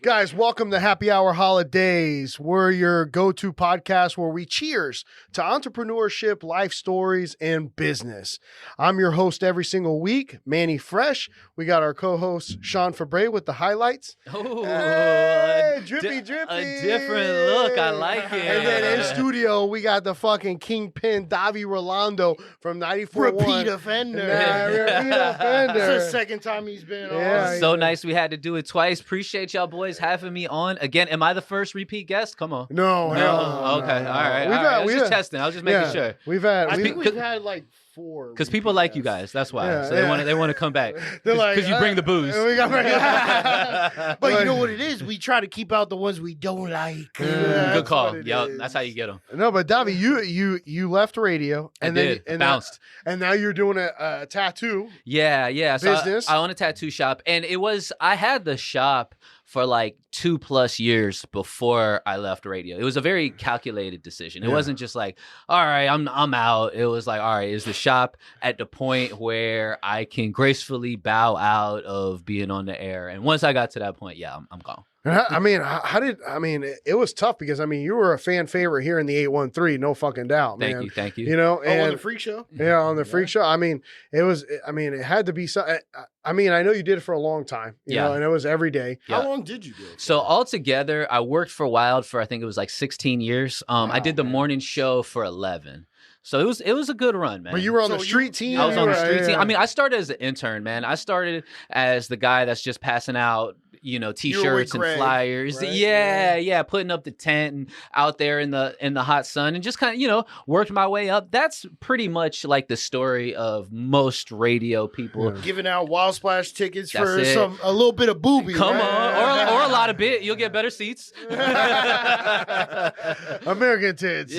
Guys, welcome to Happy Hour Holidaze. We're your go-to podcast where we cheers to entrepreneurship, life stories, and business. I'm your host every single week, Manny Fresh. We got our co-host, Sean Febre, with the highlights. Oh, hey, drippy. A different look. I like it. And then in studio, we got the fucking kingpin, Davy Rolando from 94.1. Repeat offender. Repeat offender. It's the second time he's been on. Yeah, So nice we had to do it twice. Appreciate y'all boys having me on. Again, am I the first repeat guest? Come on. No. Okay. All right. I was just testing. I was just making sure. I think we've had like 4. Because people like you guys. That's why. Yeah, so they want to come back. They're like, because you bring the booze. But you know what it is? We try to keep out the ones we don't like. Good call. Yep, that's how you get them. No, but Davy, you left radio and bounced. And now you're doing a tattoo. Yeah. So business. I own a tattoo shop, and I had the shop for like 2+ years before I left radio. It was a very calculated decision. It wasn't just like, all right, I'm out. It was like, all right, is the shop at the point where I can gracefully bow out of being on the air? And once I got to that point, yeah, I'm gone. I mean, it was tough because, you were a fan favorite here in the 813, no fucking doubt, man. Thank you. You know, and on the Freak Show? Yeah, on the Freak Show. It had to be something. I know you did it for a long time, you know, and it was every day. Yeah. How long did you do it? So altogether, I worked for Wild for, I think it was like 16 years. I did the morning show for 11. So it was a good run, man. But you were on the street team? I was on the street team. I started as an intern, man. I started as the guy that's just passing out, T-shirts and flyers. Right? Yeah, putting up the tent and out there in the hot sun and just kind of, worked my way up. That's pretty much like the story of most radio people. Yeah. Giving out Wild Splash tickets That's for it. a little bit of booby. Come right? on, or a lot of bit. You'll get better seats. American tits.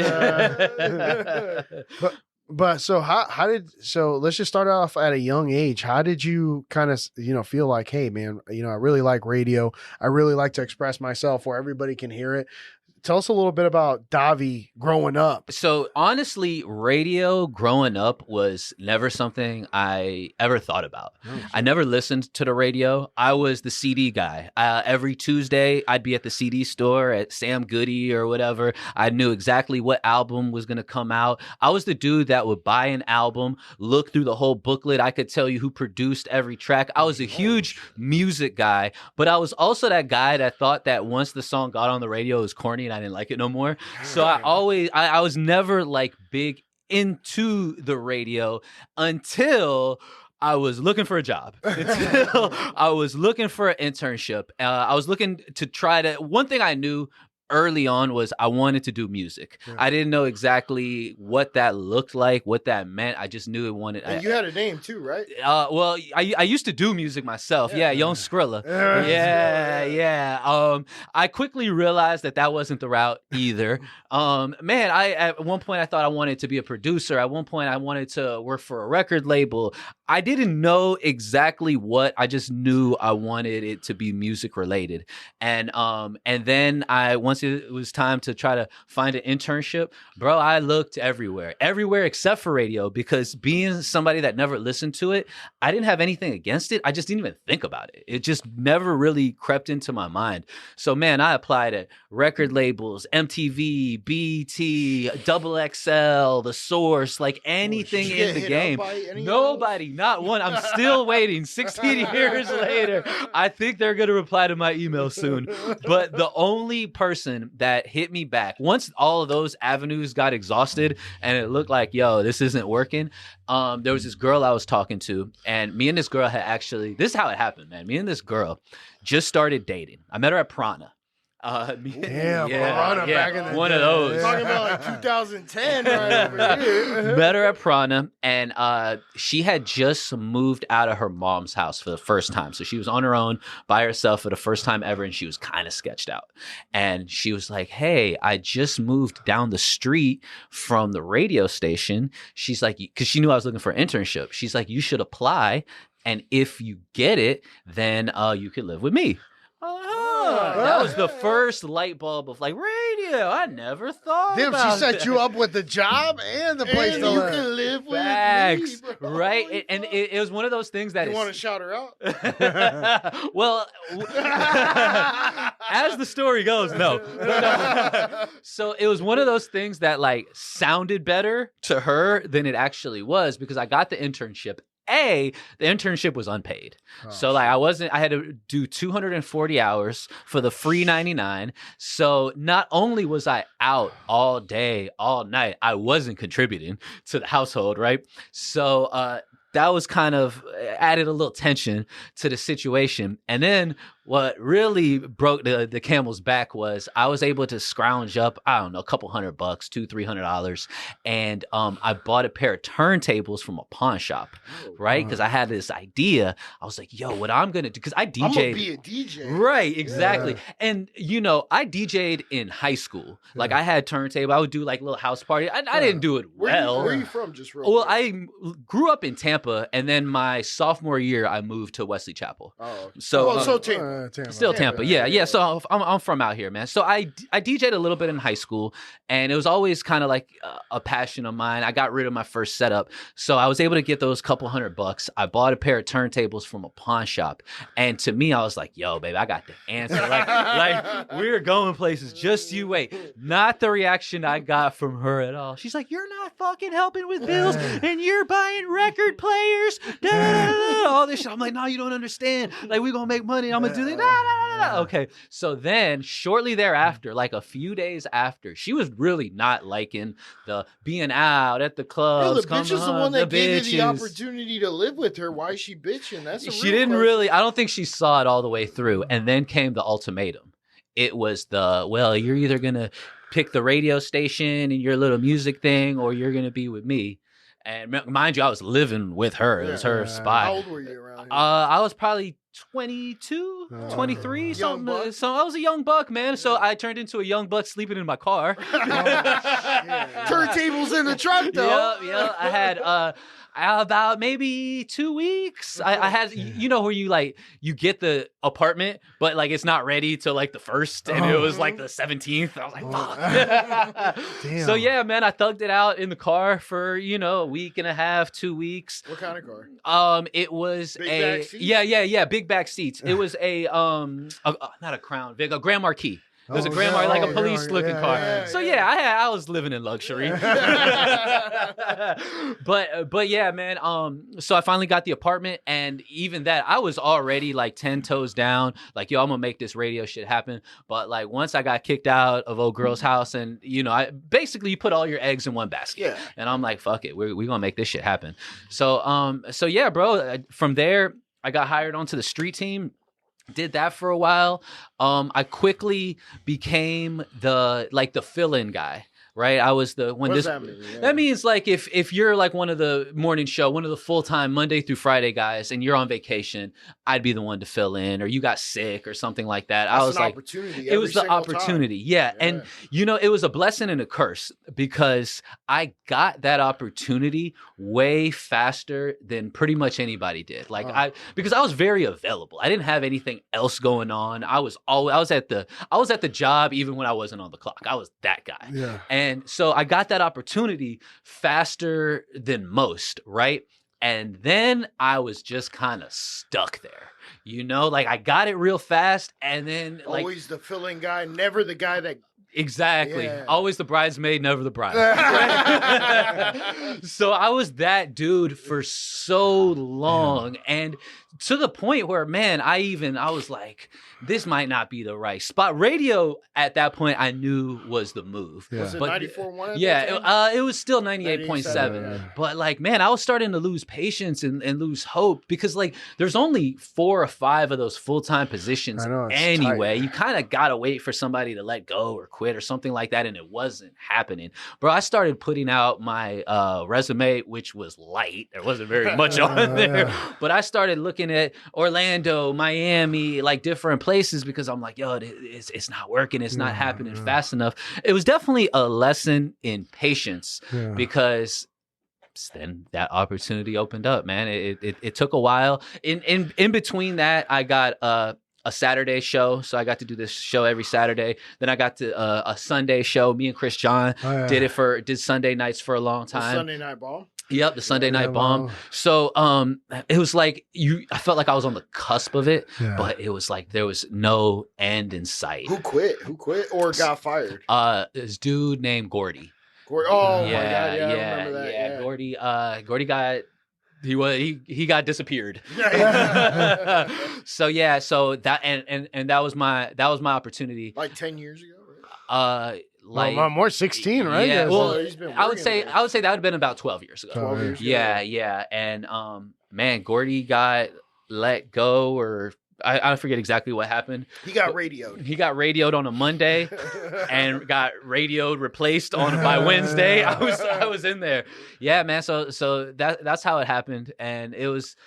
But so so let's just start off at a young age. How did you kind of, feel like, hey man, I really like radio. I really like to express myself where everybody can hear it. Tell us a little bit about Davy growing up. So honestly, radio growing up was never something I ever thought about. I never listened to the radio. I was the CD guy. Every Tuesday, I'd be at the CD store at Sam Goody or whatever. I knew exactly what album was going to come out. I was the dude that would buy an album, look through the whole booklet. I could tell you who produced every track. I was a huge music guy, but I was also that guy that thought that once the song got on the radio, it was corny and I didn't like it no more. So I was never like big into the radio until I was looking for a job. Until I was looking for an internship. I was looking to one thing I knew early on was I wanted to do music. Yeah. I didn't know exactly what that looked like, what that meant. I just knew it wanted. And you had a name too, right? Well, I used to do music myself. Yeah, Young Skrilla. Yeah. I quickly realized that wasn't the route either. At one point I thought I wanted to be a producer. At one point I wanted to work for a record label. I didn't know exactly what. I just knew I wanted it to be music related. And then once it was time to try to find an internship, bro, I looked everywhere except for radio, because being somebody that never listened to it, I didn't have anything against it. I just didn't even think about it. It just never really crept into my mind. So man, I applied at record labels, MTV, BET, Double XL, The Source, like anything in the game. Nobody, not one. I'm still waiting 16 years later. I think they're going to reply to my email soon. But the only person that hit me back once all of those avenues got exhausted and it looked like, yo, this isn't working. There was this girl I was talking to, and me and this girl had this is how it happened, man. Me and this girl just started dating. I met her at Prana. Prana back in the one day. of those. Talking about like 2010 right over here. Met her at Prana, and she had just moved out of her mom's house for the first time. So she was on her own by herself for the first time ever, and she was kind of sketched out. And she was like, hey, I just moved down the street from the radio station. She's like, because she knew I was looking for an internship. She's like, you should apply, and if you get it, then you could live with me. was the first light bulb of like radio. I never thought Damn, about she set that. you up with the job and the place And to you live. can live with Facts, me, bro. right? And it was one of those things that You is- want to shout her out? well, as the story goes, no. So it was one of those things that like sounded better to her than it actually was because I got the internship. The internship was unpaid. So like I had to do 240 hours for the free 99. So not only was I out all day, all night, I wasn't contributing to the household, right? So that was kind of added a little tension to the situation. And then what really broke the camel's back was I was able to scrounge up, I don't know, a couple $100, $200-$300. And I bought a pair of turntables from a pawn shop, right? Because I had this idea. I was like, yo, what I'm going to do, because I DJ'd. I'm going to be a DJ. Right, exactly. Yeah. And, you know, I DJ'd in high school. Like I had turntable. I would do like little house party. I didn't do it well. Where are you from? Just real Well, quick? I grew up in Tampa, and then my sophomore year, I moved to Wesley Chapel. Oh, okay. So, so Tampa. still Tampa, yeah. So I'm from out here, man. So I DJ'd a little bit in high school, and it was always kind of like a passion of mine. I got rid of my first setup, so I was able to get those couple $100. I bought a pair of turntables from a pawn shop, and to me, I was like, "Yo, baby, I got the answer. Like we're going places. Just you wait." Not the reaction I got from her at all. She's like, "You're not fucking helping with bills, and you're buying record players, da, da, da, da, all this shit." I'm like, "No, you don't understand. Like, we're gonna make money. I'm gonna do this." Okay. So then shortly thereafter, like a few days after, she was really not liking the being out at the Yo, clubs. the bitch is the coming one that the gave you the bitches. opportunity to live with her. Why is she bitching? That's a She real didn't question. really, I don't think she saw it all the way through. And then came the ultimatum. It was well, you're either going to pick the radio station and your little music thing, or you're going to be with me. And mind you, I was living with her. It was her spot. How old were you around here? I was probably 22, 23, Young something. buck? So I was a young buck, man. So I turned into a young buck sleeping in my car. Turntables in the truck, though. Yeah. I had about maybe 2 weeks. I had, you know, where you get the apartment, but like it's not ready till like the 1st, and it was like the 17th. I was like, fuck. Damn. So yeah, man, I thugged it out in the car for, you know, a week and a half, 2 weeks. What kind of car? It was Big a back seats? yeah, big back seats. It was not a Crown Vic, a Grand Marquis. It was a Grand Marquis, like a police looking car. yeah, So yeah. I was living in luxury. But yeah, man. So I finally got the apartment, and even that, I was already like 10 toes down. Like, yo, I'm gonna make this radio shit happen. But like once I got kicked out of old girl's house, and you know, you put all your eggs in one basket. Yeah. And I'm like, fuck it, we're gonna make this shit happen. So yeah, bro. From there, I got hired onto the street team. Did that for a while. I quickly became the fill-in guy. Right, I was the when What's this. that mean? Yeah. That means like if you're like one of the morning show, one of the full-time Monday through Friday guys, and you're on vacation, I'd be the one to fill in, or you got sick or something like that. I That's was an like, opportunity. it was the every single time. opportunity, yeah. And you know, it was a blessing and a curse because I got that opportunity way faster than pretty much anybody did. Like because I was very available. I didn't have anything else going on. I was at the job even when I wasn't on the clock. I was that guy. Yeah. And so I got that opportunity faster than most, right? And then I was just kind of stuck there. You know, like I got it real fast, and then like Always the filling guy, never the guy that. exactly, Yeah. always the bridesmaid, never the bride. So I was that dude for so long, and to the point where, man, I was like, this might not be the right spot. Radio at that point I knew was the move. Yeah. Was it But 94.1 at yeah, that time? it was still 98.7. Yeah. But like, man, I was starting to lose patience and lose hope because like there's only 4 or 5 of those full-time positions I know, it's anyway. tight. You kind of got to wait for somebody to let go or quit or something like that. And it wasn't happening. Bro, I started putting out my resume, which was light. There wasn't very much on there. But I started looking at Orlando, Miami, like different places because I'm like, yo, it's not working. It's not happening fast enough. It was definitely a lesson in patience because then that opportunity opened up, man. It took a while. In between that, I got a Saturday show, so I got to do this show every Saturday. Then I got to a Sunday show. Me and Chris John did Sunday nights for a long time. Sunday Night Bomb. Yep, the Sunday Night Bomb. So it was like I felt like I was on the cusp of it, but it was like there was no end in sight. Who quit? Or got fired? This dude named Gordy. Oh my God, I remember that. Yeah. Gordy got he got disappeared. So that and that was my opportunity. Like 10 years ago, right? More 16, right? Yeah. Well, he's been I would say that would have been about 12 years ago. 12 years ago. Yeah. And man, Gordy got let go, or I forget exactly what happened. He got radioed. He got radioed on a Monday and got radioed replaced by Wednesday. I was in there. Yeah, man. So that's how it happened, and it was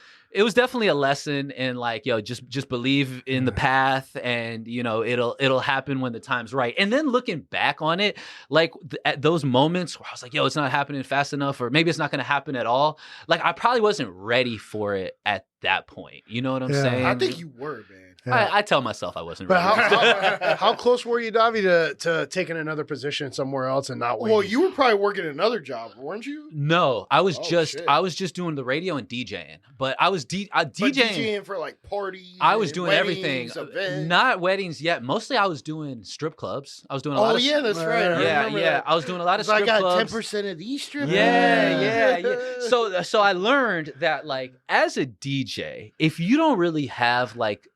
definitely a lesson in like, just believe in the path, and it'll happen when the time's right. And then looking back on it, like at those moments where I was like, it's not happening fast enough, or maybe it's not going to happen at all. Like I probably wasn't ready for it at that point. You know what I'm saying? I think you were, man. Yeah. I tell myself I wasn't But ready. how close were you, Davy, to taking another position somewhere else and not waiting? Well, you were probably working another job, weren't you? No, I was shit. just doing the radio and DJing. But I was DJing. But DJing for like parties. I was doing weddings, everything. Events. Not weddings yet. Mostly I was doing strip clubs. I was doing a lot of that's right. I remember that. I was doing a lot of So strip clubs. I got 10% of these strip clubs. Yeah. So I learned that like as a DJ, if you don't really have like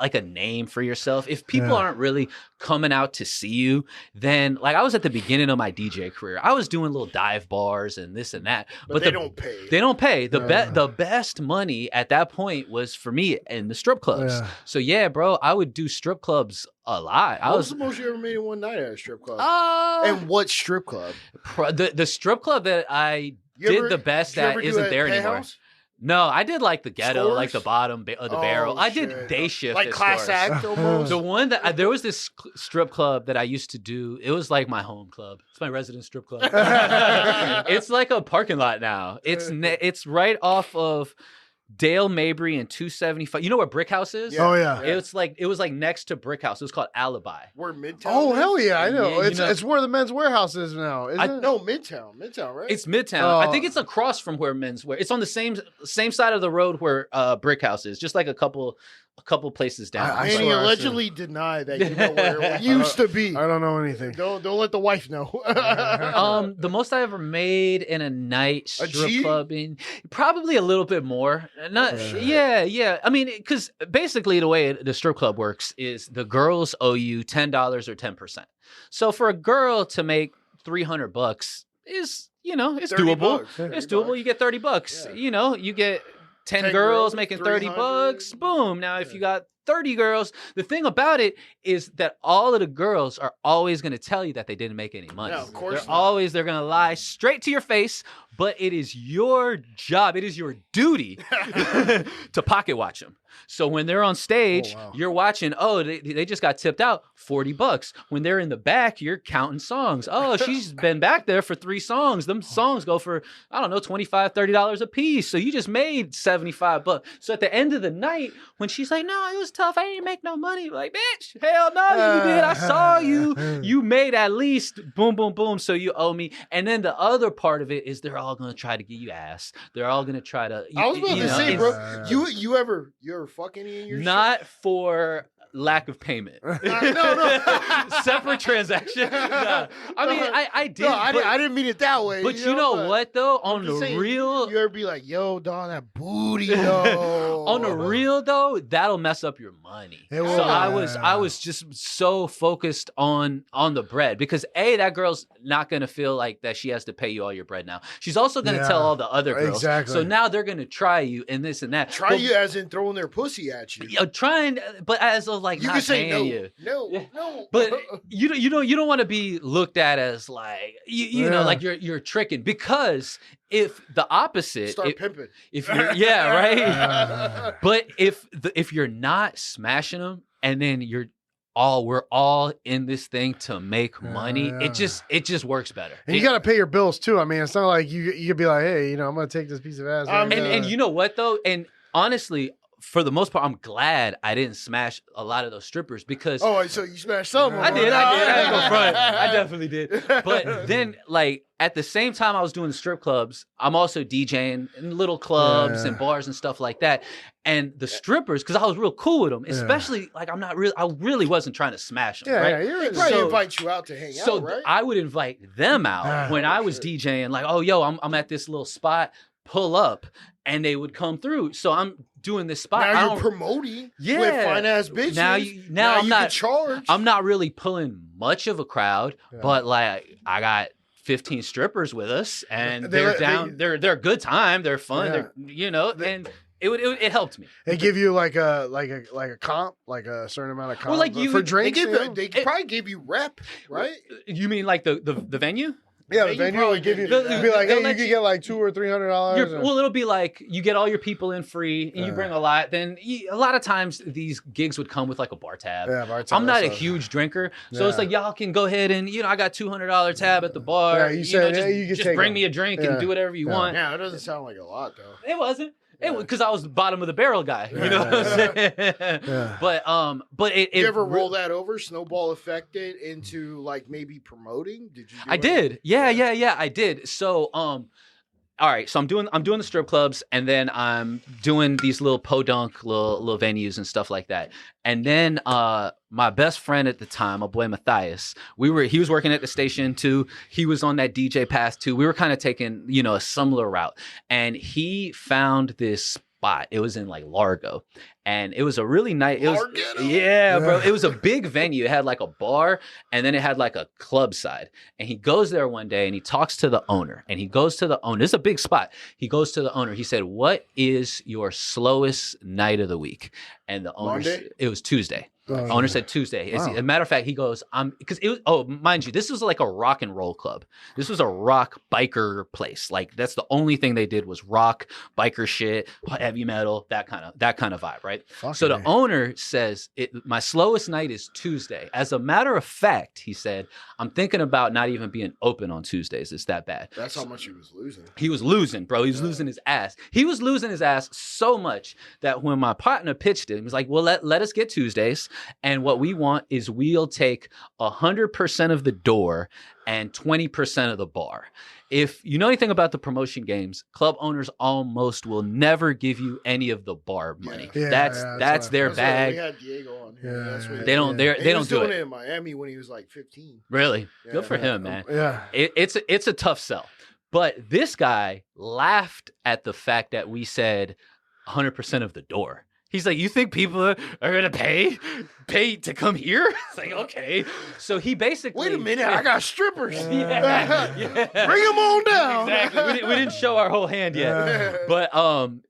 a name for yourself, if people aren't really coming out to see you, then like I was at the beginning of my DJ career, I was doing little dive bars and this and that, but they don't pay. They don't pay. The best money at that point was for me in the strip clubs. So bro, I would do strip clubs a lot. What was the most you ever made in one night at a strip club? And what strip club? The strip club that I did the best at isn't there anymore. No, I did like the ghetto, Scores? like the bottom of the barrel. I did day shift, like at class Scores. act almost. The one that there was this strip club that I used to do. It was like my home club. It's my resident strip club. It's like a parking lot now. It's right off of Dale Mabry and 275. You know where Brick House is? Oh yeah. It was like next to Brick House. It was called Alibi. Where Midtown? Oh is? hell yeah, I know. Yeah, It's where the Men's Warehouse is now. Isn't it? No, Midtown, right? It's Midtown. I think it's across from where Men's Wear. It's on the same side of the road where Brick House is, just like a couple places down. I And he swear I allegedly denied that you know where it used to be. I don't know anything. Don't let the wife know. The most I ever made in a night strip G? clubbing, probably a little bit more. Yeah. I mean, because basically the way the strip club works is the girls owe you $10 or 10%. So for a girl to make $300 is, it's doable. It's doable. You get $30. Yeah. You get 10 girls girls, making 300. $30. Boom. Now, if you got 30 girls, the thing about it is that all of the girls are always going to tell you that they didn't make any money. No, of course They're going to lie straight to your face, but it is your job. It is your duty to pocket watch them. So when they're on stage, you're watching, they just got tipped out $40. When they're in the back, you're counting songs. Oh, she's been back there for 3 songs. Them songs go for, I don't know, $25, $30 a piece. So you just made $75. So at the end of the night, when she's like, no, it was tough. I didn't make no money. Like, bitch, hell no, you did. I saw you. You made at least boom, boom, boom. So you owe me. And then the other part of it is they're all going to try to get you ass. They're all going to try to. I was about to say, bro, you ever fuck any in your not for lack of payment. No. Separate transaction. No. I mean, I did. No, I didn't mean it that way. But you know what, though? On the real. You ever be like, yo, dog, that booty, though. On the real, though, that'll mess up your money. So I was just so focused on the bread because that girl's not going to feel like that she has to pay you all your bread now. She's also going to tell all the other girls. Exactly. So now they're going to try you and this and that. You as in throwing their pussy at you. But as a like, you not can say paying no, you. no. But you don't want to be looked at as like you know like you're tricking, because if the opposite start pimping, if you're right. But if you're not smashing them and then we're all in this thing to make money, it just works better. And you got to pay your bills too. I mean, it's not like you could be like, hey, I'm going to take this piece of ass. And you know what though? And honestly, for the most part, I'm glad I didn't smash a lot of those strippers because Oh, so you smashed some. I did. I ain't gonna front. I definitely did. But then, like, at the same time I was doing the strip clubs, I'm also DJing in little clubs and bars and stuff like that. And the strippers, because I was real cool with them, especially like I really wasn't trying to smash them. Right? They probably invite you out to hang out, right? I would invite them out when I was DJing, like, oh, yo, I'm at this little spot, pull up, and they would come through. So I'm doing this spot. Now you're promoting with fine ass bitches. Now I'm not charged. I'm not really pulling much of a crowd, but like I got 15 strippers with us, and they're a good time. They're fun. And it helped me. They give you like a comp, like a certain amount of comp, like for drinks. They probably give you rep, right? You mean like the venue? Yeah, the venue would give you. Be like, hey, you could get like $200 or $300. Well, it'll be like you get all your people in free, and you bring a lot. Then a lot of times these gigs would come with like a bar tab. Yeah, bar tab. I'm not a huge drinker, so it's like y'all can go ahead and I got $200 tab at the bar. Yeah, you said you can just bring me a drink and do whatever you want. Yeah, it doesn't sound like a lot though. It wasn't. Because I was the bottom of the barrel guy, you know what I'm saying? But you ever roll that over, snowball affected into like maybe promoting? Did you? I did. Yeah, I did. So, all right. So I'm doing the strip clubs, and then I'm doing these little podunk little venues and stuff like that. And then my best friend at the time, my boy Matthias, he was working at the station too. He was on that DJ pass too. We were kind of taking, a similar route. And he found this spot. It was in like Largo. And it was a really nice, bro. It was a big venue. It had like a bar, and then it had like a club side. And he goes there one day and he talks to the owner. And he goes to the owner. It's a big spot. He goes to the owner. He said, "What is your slowest night of the week?" And the owner, it was Tuesday. The owner said Tuesday. Wow. As a matter of fact, he goes, because it was, mind you, this was like a rock and roll club. This was a rock biker place. Like that's the only thing they did was rock, biker shit, heavy metal, that kind of vibe, right? So the owner says, my slowest night is Tuesday. As a matter of fact, he said, I'm thinking about not even being open on Tuesdays. It's that bad. That's how much he was losing. He was losing, bro. He was losing his ass. He was losing his ass so much that when my partner pitched it, he was like, well, let us get Tuesdays. And what we want is we'll take 100% of the door and 20% of the bar. If you know anything about the promotion games, club owners almost will never give you any of the bar money. That's their bag. We had Diego on here. They don't do it. He was doing it in Miami when he was like 15. Really? Yeah. Good for him, man. Yeah. It's a tough sell. But this guy laughed at the fact that we said 100% of the door. He's like, you think people are going to pay to come here? It's like, okay. So he basically... Wait a minute, I got strippers. Yeah. Bring them on down. Exactly. We didn't show our whole hand yet. But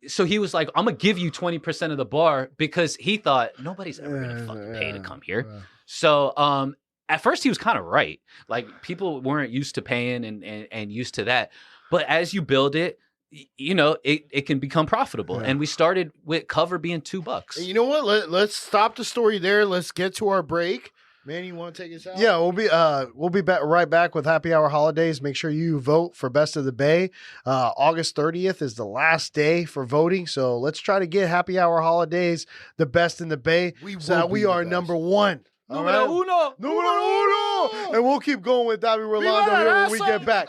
so he was like, I'm going to give you 20% of the bar because he thought nobody's ever going to fucking pay to come here. So at first he was kind of right. Like people weren't used to paying and used to that. But as you build it, it can become profitable. And we started with cover being $2. And you know what? Let's stop the story there. Let's get to our break. Man, you want to take us out? Yeah, we'll be right back with Happy Hour Holidaze. Make sure you vote for Best of the Bay. August 30th is the last day for voting. So let's try to get Happy Hour Holidaze the best in the Bay. We are number one. Numero uno. And we'll keep going with Davy Rolando here when we get back.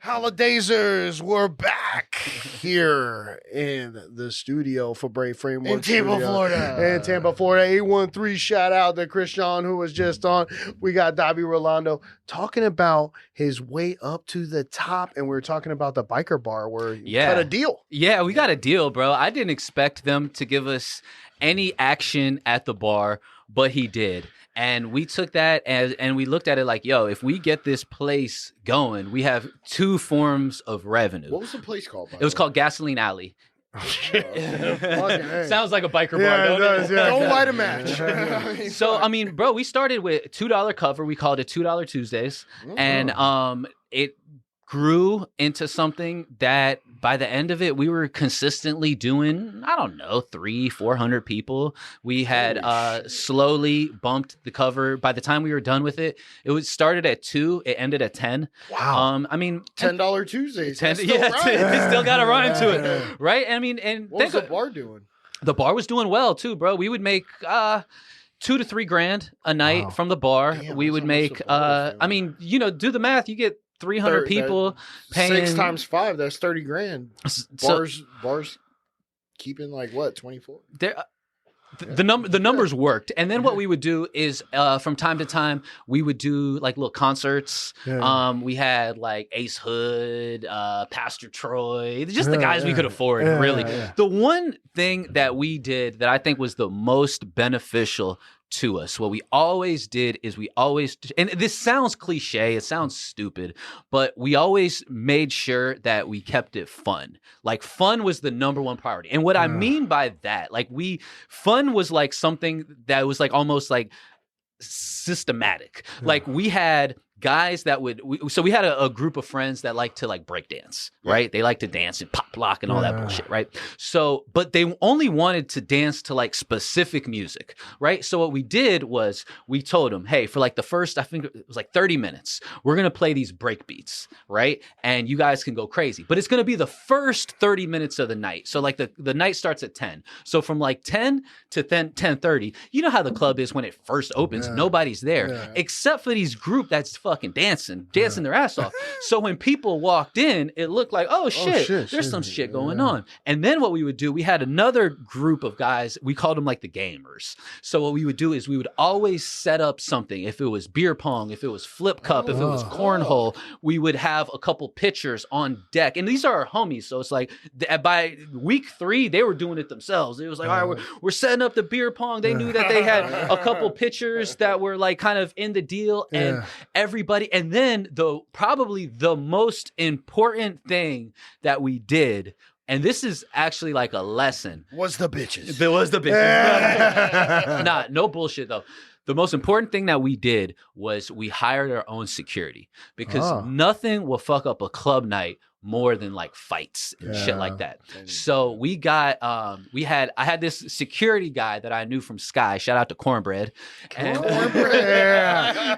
Holidazers, we're back here in the studio for Brave Framework in Tampa, Florida. In Tampa, Florida. 813, shout out to Christian who was just on. We got Davy Rolando talking about his way up to the top, and we were talking about the biker bar where you got a deal. Yeah, we got a deal, bro. I didn't expect them to give us any action at the bar, but he did. And we took that and we looked at it like, yo, if we get this place going, we have two forms of revenue. What was the place called? It was called Gasoline Alley. Sounds like a biker bar, does, yeah. Don't light a match. So, I mean, bro, we started with $2 cover. We called it $2 Tuesdays. And it grew into something that by the end of it, we were consistently doing, I don't know, 300-400 people. We had slowly bumped the cover. By the time we were done with it, it was started at 2, it ended at 10. Wow. I mean, $10 Tuesdays. 10, Still yeah, right. it still got a run to it, right? I mean, and What was the bar doing? the bar was doing well too, bro. We would make $2,000 to $3,000 a night from the bar. Damn, we that's would almost make a bar was doing. I mean, you know, do the math. You get 300 people paying 6 times 5. That's 30 grand. So Bars keeping like what 24. there, the numbers worked, and then what we would do is from time to time we would do like little concerts. We had like Ace Hood, Pastor Troy, just the guys we could afford. Really, the one thing that we did that I think was the most beneficial to us, what we always did is and this sounds cliche, it sounds stupid, but we always made sure that we kept it fun. Like fun was the number one priority. And what I mean by that, like fun was like something that was like almost like systematic. Like we had guys that we had a group of friends that like to like break dance, right? They like to dance and pop lock and all that bullshit, right? So, but they only wanted to dance to like specific music, right? So what we did was we told them, hey, for like the first, I think it was like 30 minutes, we're going to play these break beats, right? And you guys can go crazy, but it's going to be the first 30 minutes of the night. So like the night starts at 10. So from like 10 to 10:30, you know how the club is when it first opens, nobody's there except for these group that's fucking dancing their ass off. So when people walked in, it looked like, oh shit, there's some shit going on. And then what we would do, we had another group of guys, we called them like the gamers. So what we would do is we would always set up something. If it was beer pong, if it was flip cup, if it was cornhole, we would have a couple pitchers on deck. And these are our homies. So it's like by week 3, they were doing it themselves. It was like, all right, we're setting up the beer pong. They knew that they had a couple pitchers that were like kind of in the deal, and everybody. And then probably the most important thing that we did, and this is actually like a lesson, Was the bitches. There was the bitches. Nah, no bullshit though. The most important thing that we did was we hired our own security, because nothing will fuck up a club night more than like fights and shit like that. So we got I had this security guy that I knew from Sky. Shout out to Cornbread. Yeah,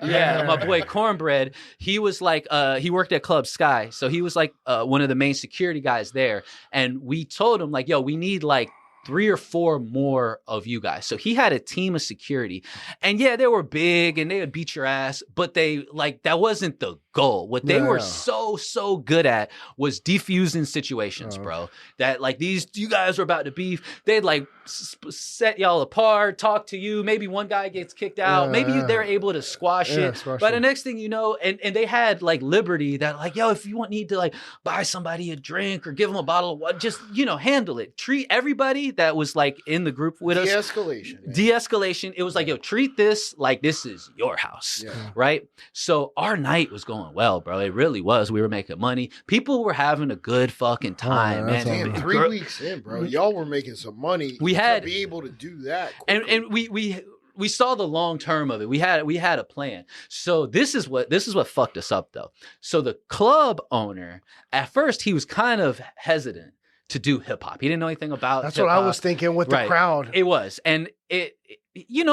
my boy Cornbread. He was like he worked at Club Sky. So he was like one of the main security guys there. And we told him like, yo, we need like 3 or 4 more of you guys. So he had a team of security, and yeah, they were big and they would beat your ass, but they like, that wasn't the goal. What they were so good at was defusing situations, bro. That like you guys were about to beef. They'd like set y'all apart, talk to you. Maybe one guy gets kicked out. Maybe they're able to squash it. But the next thing you know, and they had like liberty that like, yo, if you need to like buy somebody a drink or give them a bottle of water, just, handle it. Treat everybody that was like in the group with us. De-escalation. It was like, yo, treat this like this is your house, right? So our night was going well, bro. It really was. We were making money. People were having a good fucking time, man. Damn, 3 weeks in, bro. Y'all were making some money. We had to be able to do that, and we saw the long term of it. We had a plan. So this is what fucked us up though. So the club owner, at first, he was kind of hesitant to do hip hop. He didn't know anything about That's hip-hop. what I was thinking with the crowd. It was, and it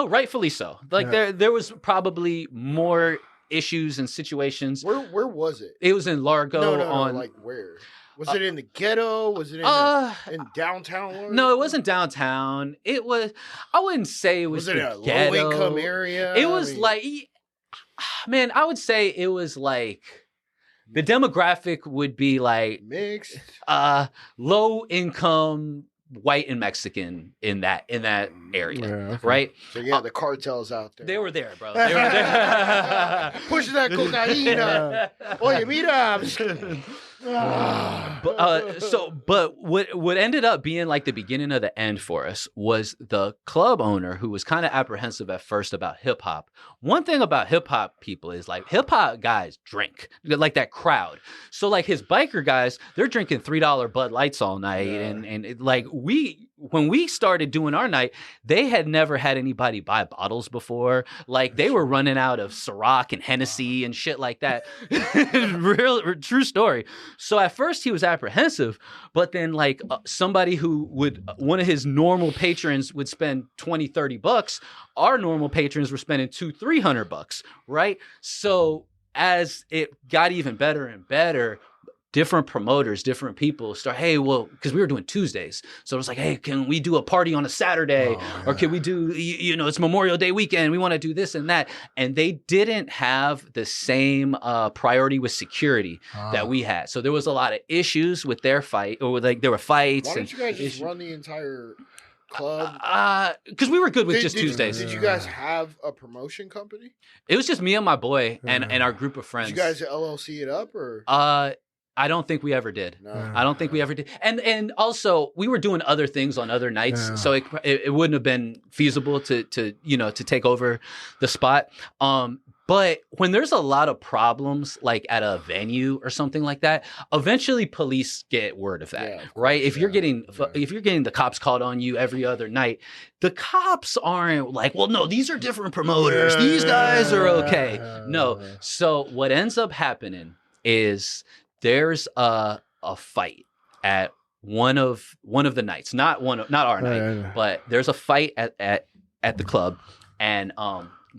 rightfully so. Like there was probably more issues and situations. Where was it? It was in Largo. No, like where? Was it in the ghetto? Was it in downtown Largo? No, it wasn't downtown. It was, I wouldn't say it was it the a ghetto. low-income area? It was like, man, I would say it was like, the demographic would be like mixed, low income, white and Mexican in that area, right? So the cartels out there. They were there, bro. They were there. Push that cocaína. Oye, mira. I'm just kidding. But what ended up being like the beginning of the end for us was the club owner, who was kind of apprehensive at first about hip hop. One thing about hip hop people is like, hip hop guys drink, like that crowd. So like his biker guys, they're drinking $3 Bud Lights all night, and like we when we started doing our night, they had never had anybody buy bottles before. Like they were running out of Ciroc and Hennessy and shit like that. True story. So at first he was apprehensive, but then like somebody who one of his normal patrons would spend $20-$30. Our normal patrons were spending $200-$300, right? So as it got even better and better, different promoters, different people start, hey, well, because we were doing Tuesdays. So it was like, hey, can we do a party on a Saturday? Or can we do, it's Memorial Day weekend. We want to do this and that. And they didn't have the same priority with security that we had. So there was a lot of issues with their fight, or like there were fights. Why don't you guys just run the entire club? Because we were good with just Tuesdays. Did you guys have a promotion company? It was just me and my boy and our group of friends. Did you guys LLC it up or? I don't think we ever did. No. I don't think we ever did. And also we were doing other things on other nights, so it wouldn't have been feasible to take over the spot. But when there's a lot of problems, like at a venue or something like that, eventually police get word of that, right? If you're getting the cops called on you every other night, the cops aren't like, well, no, these are different promoters. These guys are okay. No. So what ends up happening is there's a fight at one of the nights, not our night, but there's a fight at the club, and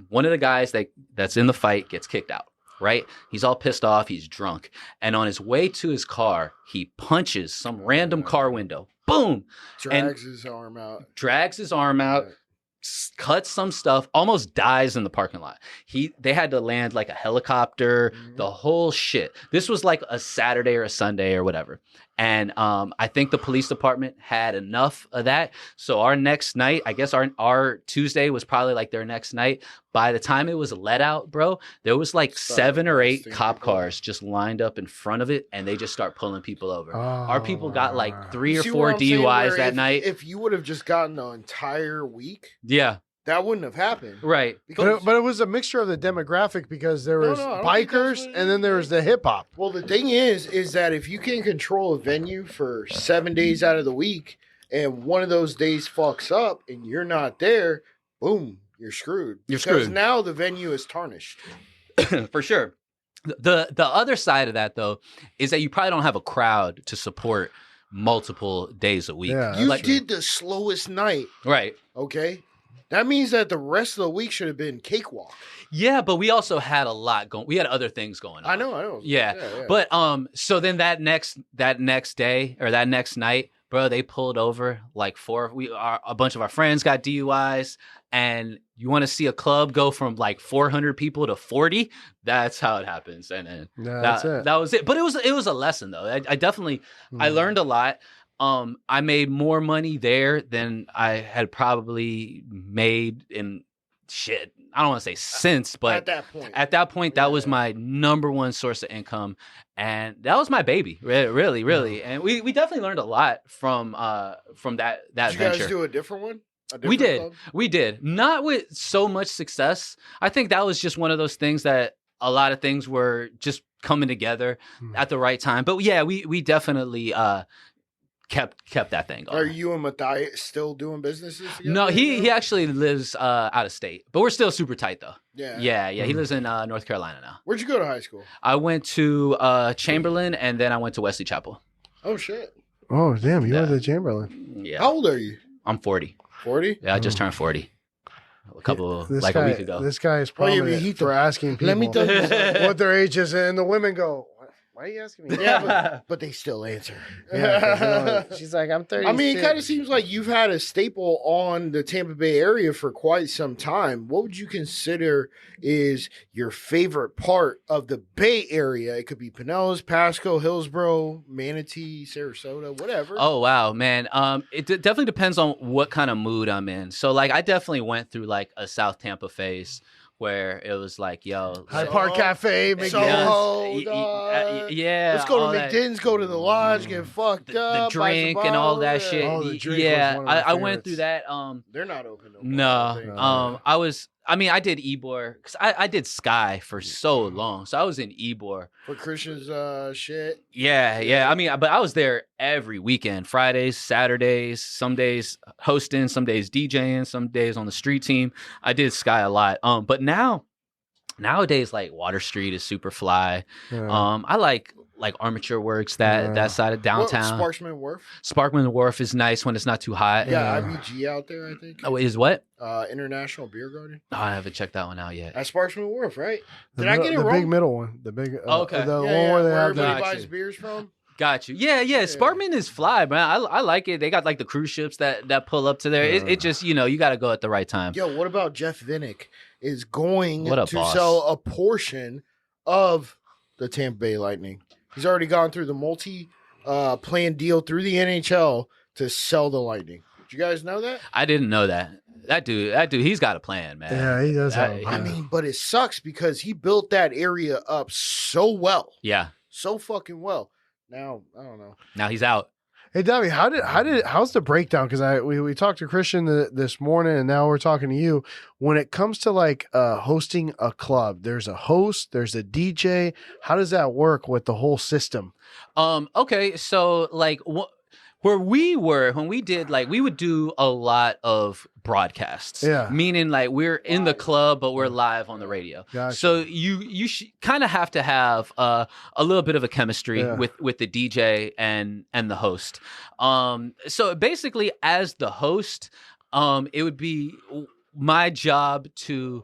one of the guys that's in the fight gets kicked out, right? He's all pissed off, he's drunk, and on his way to his car, he punches some random car window. Boom! Drags his arm out. Cuts some stuff, almost dies in the parking lot. They had to land like a helicopter, the whole shit. This was like a Saturday or a Sunday or whatever. And I think the police department had enough of that. So our next night, I guess our Tuesday was probably like their next night. By the time it was let out, bro, there was like 7 or 8 cop cars just lined up in front of it, and they just start pulling people over. Our people got like 3 or 4 DUIs that night. If you would have just gotten the entire week, yeah, that wouldn't have happened. Right. But it was a mixture of the demographic, because there was bikers and then there was the hip hop. Well, the thing is that if you can control a venue for 7 days out of the week, and one of those days fucks up and you're not there, boom, you're screwed. Because now the venue is tarnished. For sure. The other side of that, though, is that you probably don't have a crowd to support multiple days a week. Yeah, you did the slowest night. Right. Okay. That means that the rest of the week should have been cakewalk. Yeah, but we also had a lot going. We had other things going on. I know. Yeah. But so then that next day or that next night, bro, they pulled over like a bunch of our friends got DUIs, and you want to see a club go from like 400 people to 40? That's how it happens. And then that was it. But it was a lesson though. I definitely I learned a lot. I made more money there than I had probably made in shit. I don't want to say since, but at that point, that was my number one source of income, and that was my baby, really. And we definitely learned a lot from that Did you venture. guys do a different one? We did. Not with so much success. I think that was just one of those things that a lot of things were just coming together at the right time. But yeah, we definitely kept that thing going. Are you and Matthias still doing businesses together? No, he actually lives out of state, but we're still super tight though. Yeah. He lives in North Carolina now. Where'd you go to high school? I went to Chamberlain, and then I went to Wesley Chapel. Oh shit. Oh damn, you went to Chamberlain. Yeah. How old are you? I'm 40. 40? Yeah, I just turned 40 a week ago. This guy is prominent for asking people Let me tell you something. what their age is, and the women go, why are you asking me? Yeah, but they still answer. Yeah, she's like, I'm 30. I mean, it kind of seems like you've had a staple on the Tampa Bay area for quite some time. What would you consider is your favorite part of the Bay Area? It could be Pinellas, Pasco, Hillsborough, Manatee, Sarasota, whatever. Oh, wow, man. It definitely depends on what kind of mood I'm in. So, like, I definitely went through, like, a South Tampa phase where it was like, yo, Hyde Park Cafe, Soho, Yeah, Let's go all to that- McDin's, go to the lodge, get fucked the up, buy some drink and all that bottles, shit. Oh, the drink was Yeah, one of my I went through favorites. that. They're not open no more. No, I think. I did Ybor because I did Sky for so long, so I was in Ybor. For Christian's shit. Yeah. I mean, but I was there every weekend, Fridays, Saturdays, some days hosting, some days DJing, some days on the street team. I did Sky a lot. But nowadays, like Water Street is super fly. Yeah. I like Armature Works that side of downtown. Sparksman Wharf. Sparkman Wharf is nice when it's not too hot. Yeah, IBG out there, I think. Oh, is what? International Beer Garden. Oh, I haven't checked that one out yet. At Sparksman Wharf, right? The Did I get it the wrong? big middle one. The big. Okay. The Yeah, one where they where have everybody the. Got buys you. beers from. Got you. Yeah. Sparkman is fly, man. I like it. They got like the cruise ships that pull up to there. It just, you got to go at the right time. Yo, what about Jeff Vinnick is going What a to boss. sell a portion of the Tampa Bay Lightning? He's already gone through the multi-plan deal through the NHL to sell the Lightning. Did you guys know that? I didn't know that. That dude, he's got a plan, man. Yeah, he does have. a I plan. I mean, but it sucks because he built that area up so well, Yeah. so fucking well. Now, I don't know. Now he's out. Hey, Davy, how's the breakdown? Because we talked to Christian this morning, and now we're talking to you. When it comes to like hosting a club, there's a host, there's a DJ. How does that work with the whole system? Okay, so like where we were when we did we would do a lot of broadcasts. Yeah. Meaning like we're in the club, but we're live on the radio. Gotcha. So you kind of have to have a little bit of a chemistry with the DJ and the host. So basically, as the host, it would be my job to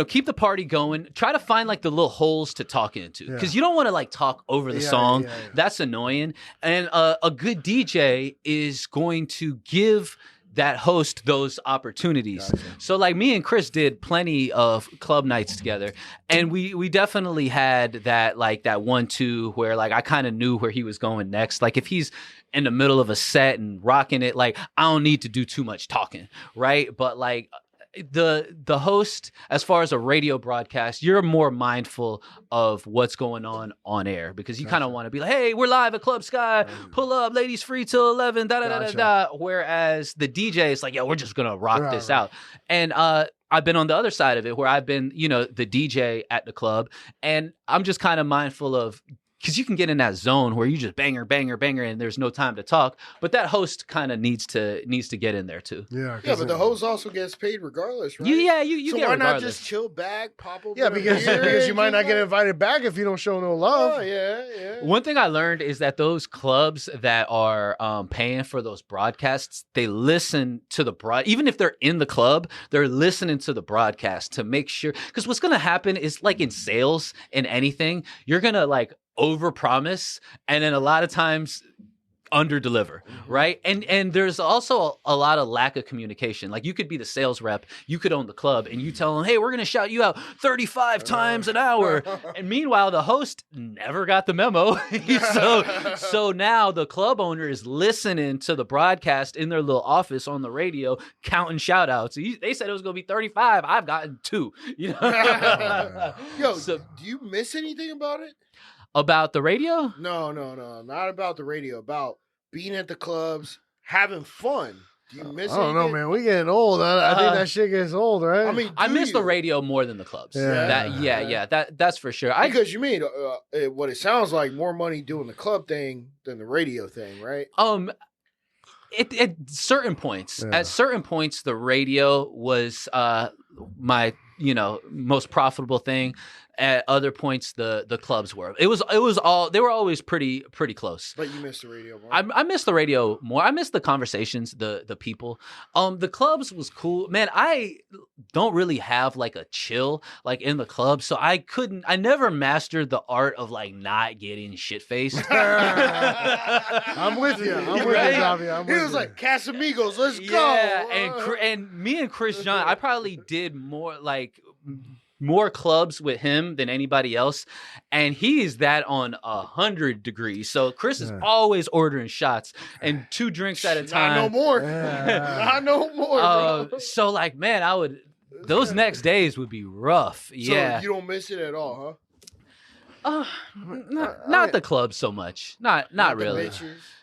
keep the party going. Try to find like the little holes to talk into because you don't want to like talk over the song. Yeah. That's annoying. And a good DJ is going to give that host those opportunities. Gotcha. So like me and Chris did plenty of club nights together, and we definitely had that 1-2 where like I kind of knew where he was going next. Like if he's in the middle of a set and rocking it, like I don't need to do too much talking, right? But like the host, as far as a radio broadcast, you're more mindful of what's going on air because you kind of want to be like, hey, we're live at Club Sky, pull up, ladies free till 11, da da da da da. Whereas the DJ is like, yo, we're just gonna rock this out. And I've been on the other side of it where I've been, the DJ at the club, and I'm just kind of mindful of. Because you can get in that zone where you just banger, and there's no time to talk. But that host kind of needs to get in there too. Yeah, but the host also gets paid regardless, right? You so get why regardless. not just chill back, pop over? Yeah, because you might not get invited back if you don't show no love. Oh, yeah. One thing I learned is that those clubs that are paying for those broadcasts, they listen to the even if they're in the club, they're listening to the broadcast to make sure. Because what's going to happen is like in sales, in anything, you're going to like overpromise and then a lot of times underdeliver, right? And there's also a lot of lack of communication. Like you could be the sales rep, you could own the club, and you tell them, hey, we're going to shout you out 35 times an hour. And meanwhile, the host never got the memo. so now the club owner is listening to the broadcast in their little office on the radio, counting shout outs. They said it was going to be 35. I've gotten 2. Yo, do you miss anything about it? About the radio? No, not about the radio. About being at the clubs, having fun. Do you miss? I don't know, anything? man. We getting old. I think that shit gets old, right? I mean, I miss the radio more than the clubs. Yeah. That's for sure. Because you mean what it sounds like more money doing the club thing than the radio thing, right? At certain points, the radio was my most profitable thing. At other points, the clubs were. It was all. They were always pretty close. But you missed the radio more. I miss the radio more. I miss the conversations, the people. The clubs was cool, man. I don't really have like a chill like in the club, so I never mastered the art of like not getting shit faced. I'm with you. I'm with you, Davy. He was like, Casamigos, let's go. Yeah, and me and Chris John, I probably did more clubs with him than anybody else, and he's that on 100 degrees. So Chris is always ordering shots and 2 drinks at a time. Not no more. Not no more. Bro. So like, man, those next days would be rough. So yeah, you don't miss it at all, huh? Not the club so much. Not really.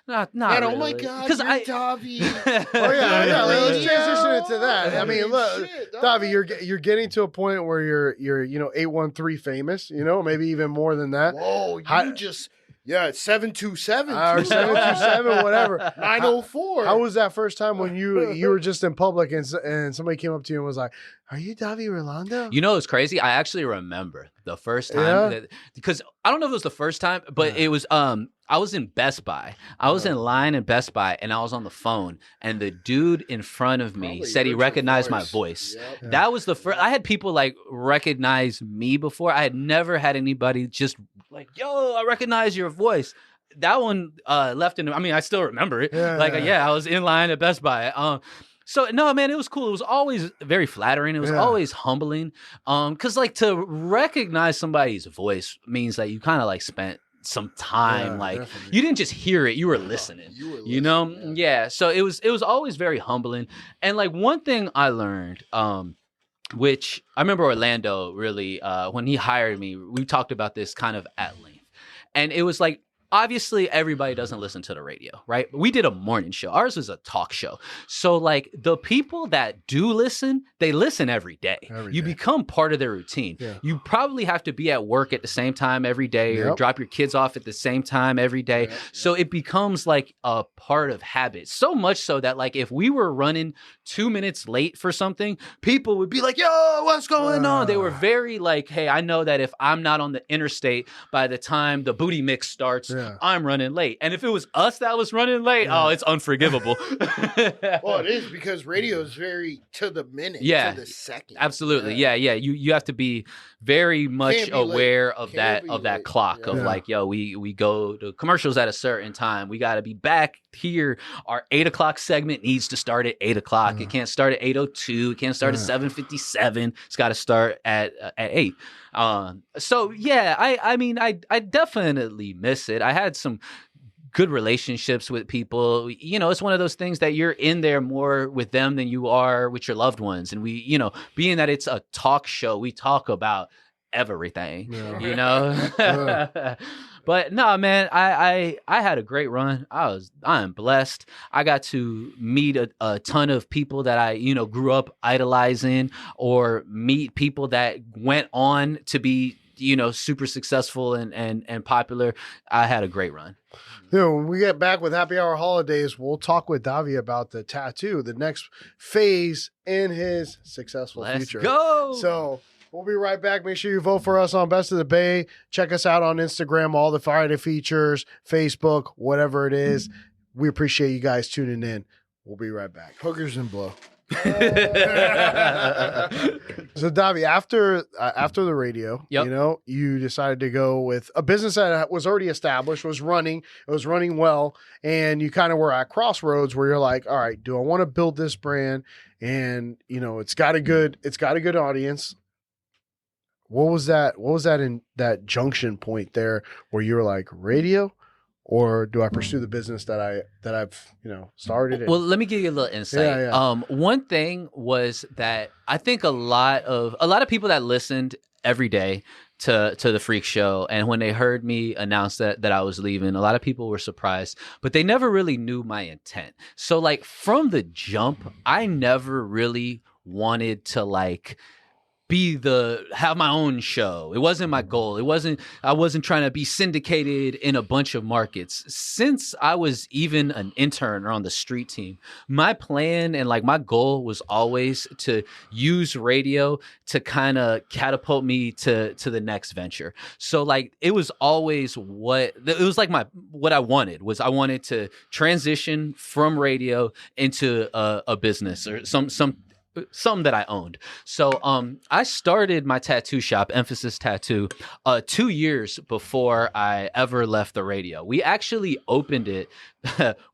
Not Man, really. oh my God, Because Davy. Let's transition into that. I mean, look, Shit, dog. Davy, you're getting to a point where you're 813 famous, maybe even more than that. Whoa, it's 727. Or 727, whatever. 904. How was that first time when you were just in public and somebody came up to you and was like, "Are you Davy Rolando?" It's crazy. I actually remember the first time because I don't know if it was the first time, but it was I was in Best Buy. I was in line in Best Buy and I was on the phone and the dude in front of me said he recognized my voice. Yep. That was the first. I had people like recognize me before. I had never had anybody just like, "Yo, I recognize your voice." That one left in. I mean, I still remember it. I was in line at Best Buy. So no, man, it was cool. It was always very flattering. It was always humbling. Cause like to recognize somebody's voice means that you kind of like spent some time. You didn't just hear it, you were listening. Yeah. So it was always very humbling. And like one thing I learned, which I remember Orlando really, when he hired me, we talked about this kind of at length. And it was like, obviously, everybody doesn't listen to the radio, right? We did a morning show. Ours was a talk show. So, like, the people that do listen, they listen every day. You become part of their routine. Yeah. You probably have to be at work at the same time every day or drop your kids off at the same time every day. So it becomes like a part of habit. So much so that, like, if we were running 2 minutes late for something, people would be like, "Yo, what's going on?" They were very like, "Hey, I know that if I'm not on the interstate by the time the booty mix starts, I'm running late." And if it was us that was running late, it's unforgivable. Well, it is because radio is very to the minute, to the second. Absolutely. Yeah. You have to be very much aware of that clock of like, yo, we go to commercials at a certain time. We got to be back here. Our 8 o'clock segment needs to start at 8 o'clock. It can't start at 8:02. It can't start at 7:57. It's got to start at 8. So yeah, I mean, I definitely miss it. I had some good relationships with people. It's one of those things that you're in there more with them than you are with your loved ones. And we, being that it's a talk show, we talk about everything, But no, man, I had a great run. I am blessed. I got to meet a ton of people that I, grew up idolizing, or meet people that went on to be, super successful and popular. I had a great run. When we get back with Happy Hour Holidaze, we'll talk with Davy about the tattoo, the next phase in his successful future. Let's go. So we'll be right back. Make sure you vote for us on Best of the Bay. Check us out on Instagram, all the Friday features, Facebook, whatever it is. We appreciate you guys tuning in. We'll be right back. Hookers and blow. So Davy, after the radio, you decided to go with a business that was already established, was running well, and you kind of were at crossroads where you're like, all right, do I want to build this brand? And it's got a good audience. What was that in that junction point there where you were like, radio? Or do I pursue the business that I've started? Well, let me give you a little insight. One thing was that I think a lot of people that listened every day to the Freak Show, and when they heard me announce that I was leaving, a lot of people were surprised, but they never really knew my intent. So like from the jump, I never really wanted to like have my own show. It wasn't my goal. I wasn't trying to be syndicated in a bunch of markets. Since I was even an intern or on the street team, my plan and like my goal was always to use radio to kind of catapult me to the next venture. So like it was always what I wanted was I wanted to transition from radio into a business or some that I owned. So I started my tattoo shop, Emphasis Tattoo, 2 years before I ever left the radio. We actually opened it.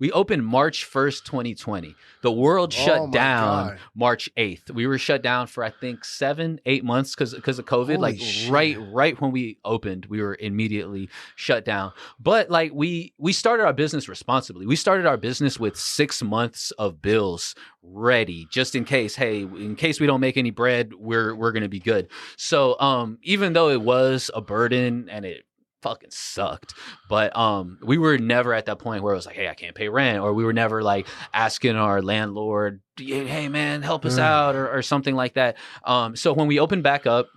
We opened March 1st, 2020. The world shut down March 8th. We were shut down for I think 7-8 months because of COVID. Holy shit. right when we opened, we were immediately shut down. But like we started our business responsibly. We started our business with 6 months of bills ready, just in case. Hey, in case we don't make any bread, we're gonna be good. So even though it was a burden and it fucking sucked. But we were never at that point where it was like, hey, I can't pay rent, or we were never like asking our landlord, hey man, help us out, or something like that. So when we opened back up,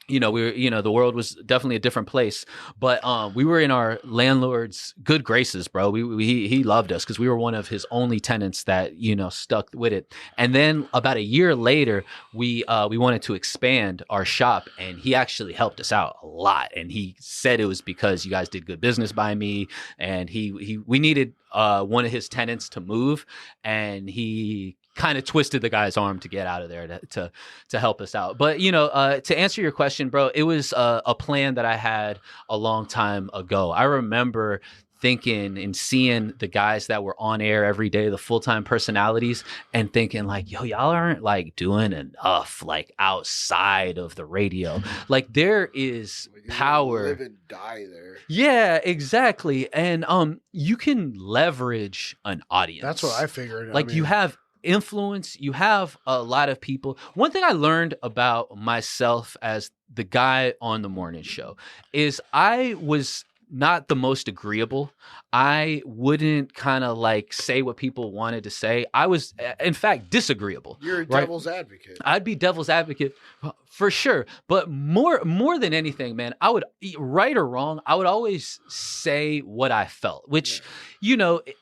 the world was definitely a different place, but we were in our landlord's good graces, bro. He loved us because we were one of his only tenants that stuck with it. And then about a year later, we wanted to expand our shop, and he actually helped us out a lot. And he said it was because you guys did good business by me, and we needed one of his tenants to move, and he kind of twisted the guy's arm to get out of there to help us out. But to answer your question, bro, it was a plan that I had a long time ago. I remember thinking and seeing the guys that were on air every day, the full-time personalities, and thinking like, yo, y'all aren't like doing enough like outside of the radio. Like there is power. Live and die there. Yeah, exactly. And you can leverage an audience. That's what I figured. Like you have influence, you have a lot of people. One thing I learned about myself as the guy on the morning show is I was not the most agreeable. I wouldn't kind of like say what people wanted to say. I was, in fact, disagreeable. You're a devil's advocate. I'd be devil's advocate for sure. But more than anything, man, I would, right or wrong, I would always say what I felt, which,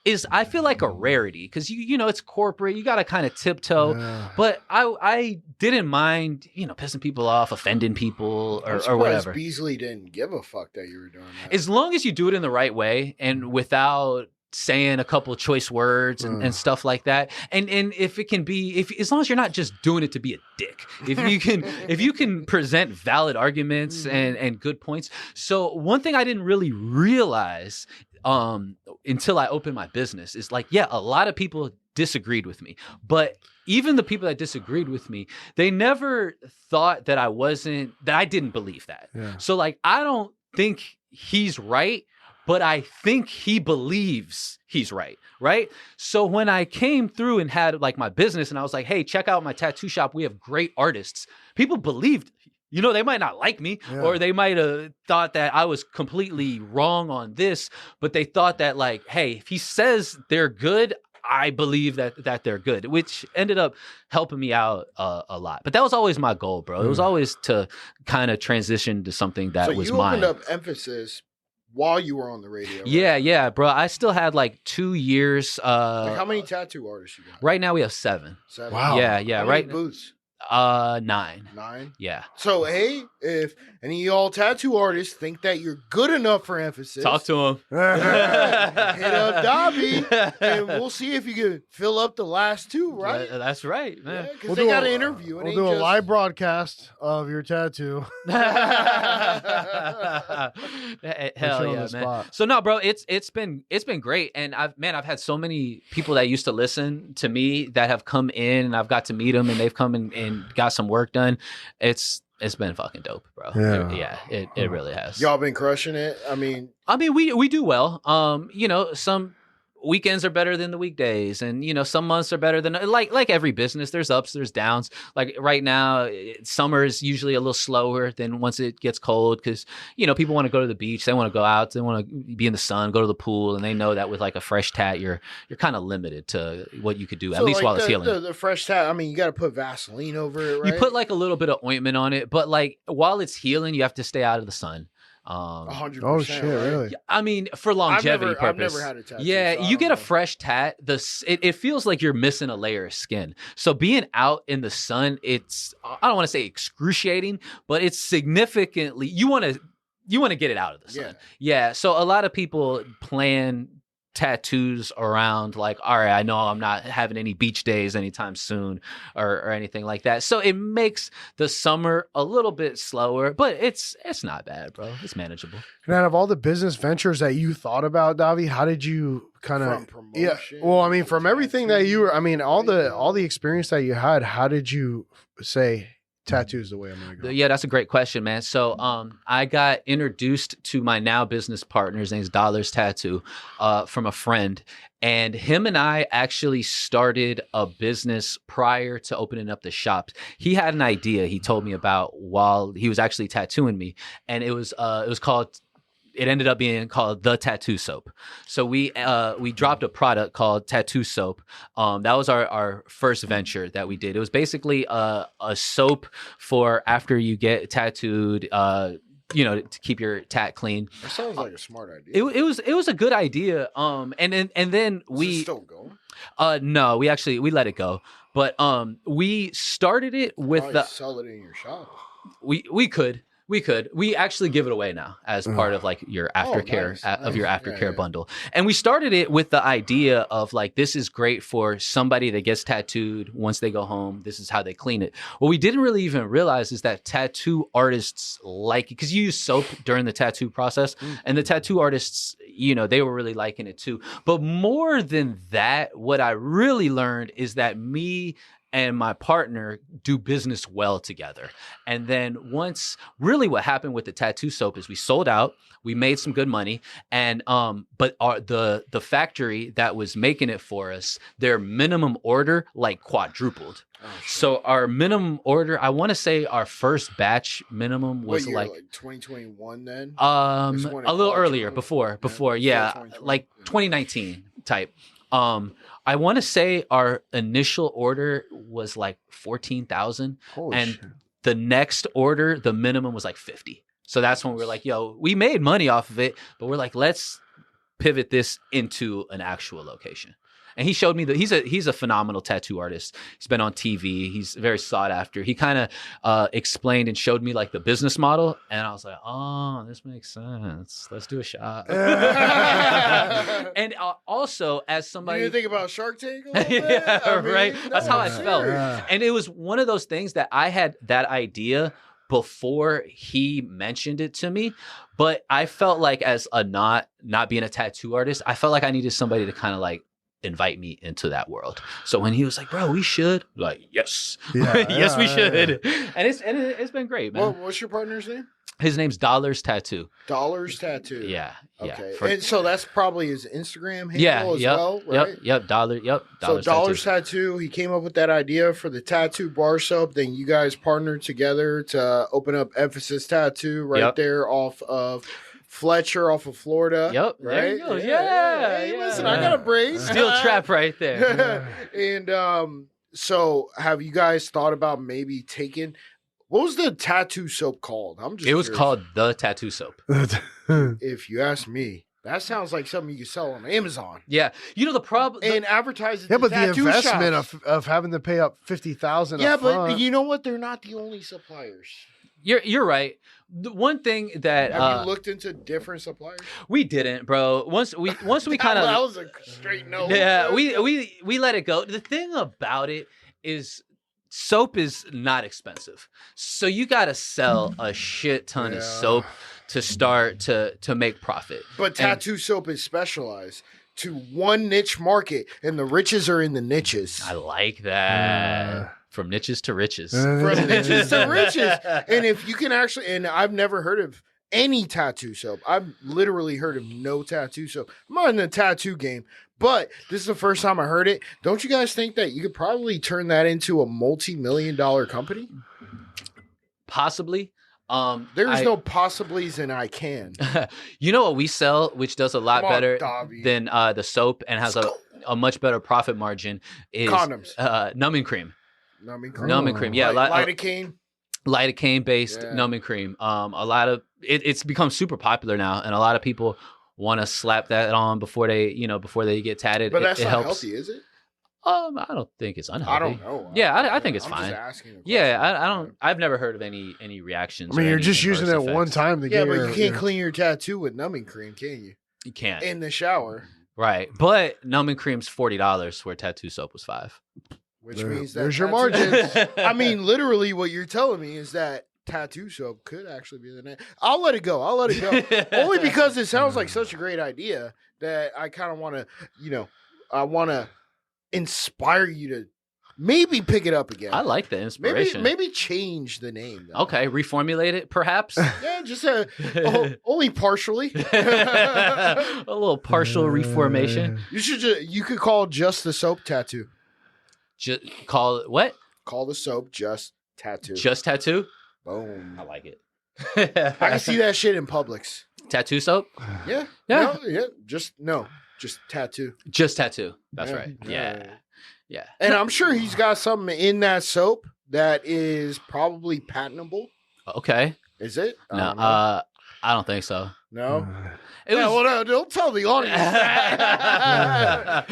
is, I feel like a rarity because, it's corporate. You got to kind of tiptoe. Yeah. But I didn't mind, pissing people off, offending people or whatever. Beasley didn't give a fuck that you were doing that. As long as you do it in the right way and without saying a couple of choice words and stuff like that, and if it can be, as long as you're not just doing it to be a dick, if you can present valid arguments and good points. So one thing I didn't really realize until I opened my business is like, yeah, a lot of people disagreed with me, but even the people that disagreed with me, they never thought that I didn't believe that. Yeah. So like, I don't think he's right, but I think he believes he's right. So when I came through and had like my business and I was like, hey, check out my tattoo shop. We have great artists. People believed, they might not like me or they might have thought that I was completely wrong on this, but they thought that like, hey, if he says they're good, I believe that they're good, which ended up helping me out a lot. But that was always my goal, bro. It was always to kind of transition to something that was mine. So you opened up Emphasis while you were on the radio, right? Yeah, bro. I still had like 2 years. Like how many tattoo artists you got? Right now we have 7. 7. Wow. Yeah. How many booths? 9. 9? Yeah. So, hey, if any of y'all tattoo artists think that you're good enough for Emphasis, talk to him. Hit up Davy, and we'll see if you can fill up the last 2, right? That's right, man. Because they got to interview. We'll do a live broadcast of your tattoo. Hell yeah, man. So no, bro, it's been great, and I've had so many people that used to listen to me that have come in, and I've got to meet them, and they've come and got some work done. It's been fucking dope, bro. It really has. Y'all been crushing it. I mean, we do well. Some weekends are better than the weekdays, and some months are better than like every business. There's ups, there's downs. Like right now, summer is usually a little slower than once it gets cold because people want to go to the beach, they want to go out, they want to be in the sun, go to the pool, and they know that with like a fresh tat, you're kind of limited to what you could do at least while it's healing. The fresh tat, I mean, you got to put Vaseline over it, right? You put like a little bit of ointment on it, but like while it's healing, you have to stay out of the sun. 100%. Oh shit! Really? I mean, for longevity purpose. I've never had a tattoo. Yeah, so you get a fresh tat. It feels like you're missing a layer of skin. So being out in the sun, it's, I don't want to say excruciating, but it's significantly, you want to get it out of the sun. Yeah. So a lot of people plan tattoos around like, all right, I know I'm not having any beach days anytime soon or anything like that. So it makes the summer a little bit slower, but it's not bad, bro. It's manageable. And out of all the business ventures that you thought about, Davy, how did you kind of from everything that you were, all the experience that you had, how did you say tattoos the way I'm gonna go? Yeah, that's a great question, man. So I got introduced to my now business partner, his name's Dollars Tattoo, from a friend. And him and I actually started a business prior to opening up the shop. He had an idea he told me about while he was actually tattooing me. And it was called it ended up being called the Tattoo Soap. So we dropped a product called Tattoo Soap. That was our first venture that we did. It was basically a soap for after you get tattooed, to keep your tat clean. That sounds like a smart idea. It was a good idea. And then we Is it still going? No, we let it go. But we started it with Probably the sell it in your shop. we could. We actually give it away now as part of like your aftercare of your aftercare bundle. And we started it with the idea of like, this is great for somebody that gets tattooed. Once they go home, this is how they clean it. What we didn't really even realize is that tattoo artists like it because you use soap during the tattoo process, and the tattoo artists, they were really liking it too. But more than that, what I really learned is that me and my partner do business well together. And then once, really what happened with the tattoo soap is we sold out, we made some good money, and but the factory that was making it for us, their minimum order like quadrupled. Oh, sure. So our minimum order, I want to say our first batch minimum was like 2021 then? A little earlier, before, like 2019 type. I want to say our initial order was like 14,000, and the next order, the minimum was like 50. So that's when we were like, yo, we made money off of it, but we're like, let's pivot this into an actual location. And he showed me that he's a phenomenal tattoo artist. He's been on TV. He's very sought after. He kind of explained and showed me like the business model. And I was like, oh, this makes sense. Let's do a shot. And also as somebody. You think about Shark Tank a little bit? Yeah, right. That's how I felt. Yeah. And it was one of those things that I had that idea before he mentioned it to me. But I felt like as a not being a tattoo artist, I felt like I needed somebody to kind of like invite me into that world. So when he was like, bro, we should, like, yes, yes, we should. And it's been great, man. What's your partner's name? His name's Dollars Tattoo. Dollars Tattoo. Yeah. Okay. And so that's probably his Instagram handle as well, right? Yep. So Dollars Tattoo, he came up with that idea for the tattoo bar soap. Then you guys partnered together to open up Emphasis Tattoo there off of Fletcher off of Florida. Yep. Right? There you go. Yeah. Hey, listen, I got a brace. Steel trap right there. And so have you guys thought about maybe taking, what was the tattoo soap called? It was called the Tattoo Soap. If you ask me, that sounds like something you could sell on Amazon. Yeah. The problem. And advertise it Yeah, to but the tattoo investment shops. of having to pay up $50,000. Yeah, but you know what? They're not the only suppliers. You're right. The one thing that have you looked into different suppliers? We didn't, bro. Once we kind of that was a straight no. Yeah, we let it go. The thing about it is soap is not expensive, so you got to sell a shit ton of soap to start to make profit. But tattoo soap is specialized to one niche market, and the riches are in the niches. I like that. From niches to riches. From niches to riches. And if you can actually, and I've never heard of any tattoo soap. I've literally heard of no tattoo soap. I'm not in the tattoo game, but this is the first time I heard it. Don't you guys think that you could probably turn that into a multi-million-dollar company? Possibly. There's no possiblies, and I can. You know what we sell, which does a lot better than the soap and has a much better profit margin, is condoms, numbing cream. Numbing cream, yeah, lidocaine based numbing cream. A lot of it's become super popular now, and a lot of people want to slap that on before they get tatted. But that's it not helps. healthy, is it? I don't think it's unhealthy. I don't know. Yeah, I think it's fine. Just asking I don't. I've never heard of any reactions. I mean, you're just using it one time to get. But you can't clean your tattoo with numbing cream, can you? You can't in the shower. Right, but numbing cream's $40, where tattoo soap was $5. Which means that there's your margins. I mean, literally, what you're telling me is that tattoo soap could actually be the name. I'll let it go. Only because it sounds like such a great idea that I kind of want to, I want to inspire you to maybe pick it up again. I like the inspiration. Maybe change the name. Though. Okay, reformulate it, perhaps. Yeah, just only partially. A little partial reformation. You could call just the soap tattoo. Call it what? Call the soap just tattoo. Just tattoo? Boom. I like it. I can see that shit in Publix. Tattoo soap? Yeah. Yeah. Just tattoo. Just tattoo. That's Yeah. right. Yeah. And I'm sure he's got something in that soap that is probably patentable. Okay. Is it? No, I don't think so. No. It was. Well, no, don't tell the audience that.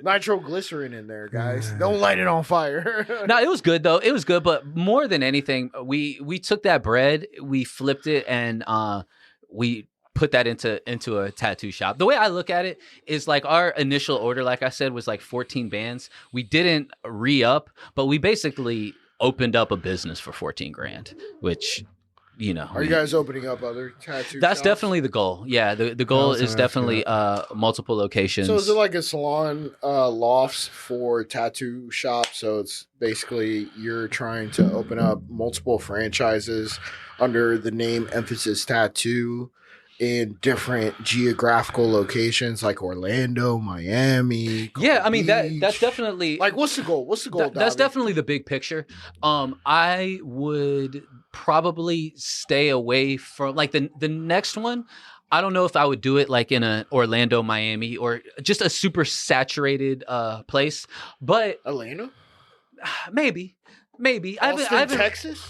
Nitroglycerin in there, guys. Don't light it on fire. No, it was good though. It was good, but more than anything, we took that bread, we flipped it, and we put that into a tattoo shop. The way I look at it is like our initial order, like I said, was like 14 bands. We didn't re-up, but we basically opened up a business for 14 grand, which, you know. Are you guys opening up other tattoo That's shops? definitely the goal. Yeah, the goal is definitely multiple locations. So is it like a salon lofts for tattoo shops? So it's basically you're trying to open up multiple franchises under the name Emphasis Tattoo in different geographical locations like Orlando, Miami. Yeah, I mean Beach. that's definitely Like, what's the goal? What's the goal? that's Davy? definitely the big picture. I would probably stay away from like the next one. I don't know if I would do it like in a Orlando, Miami, or just a super saturated place, but Atlanta, maybe. Austin, Texas.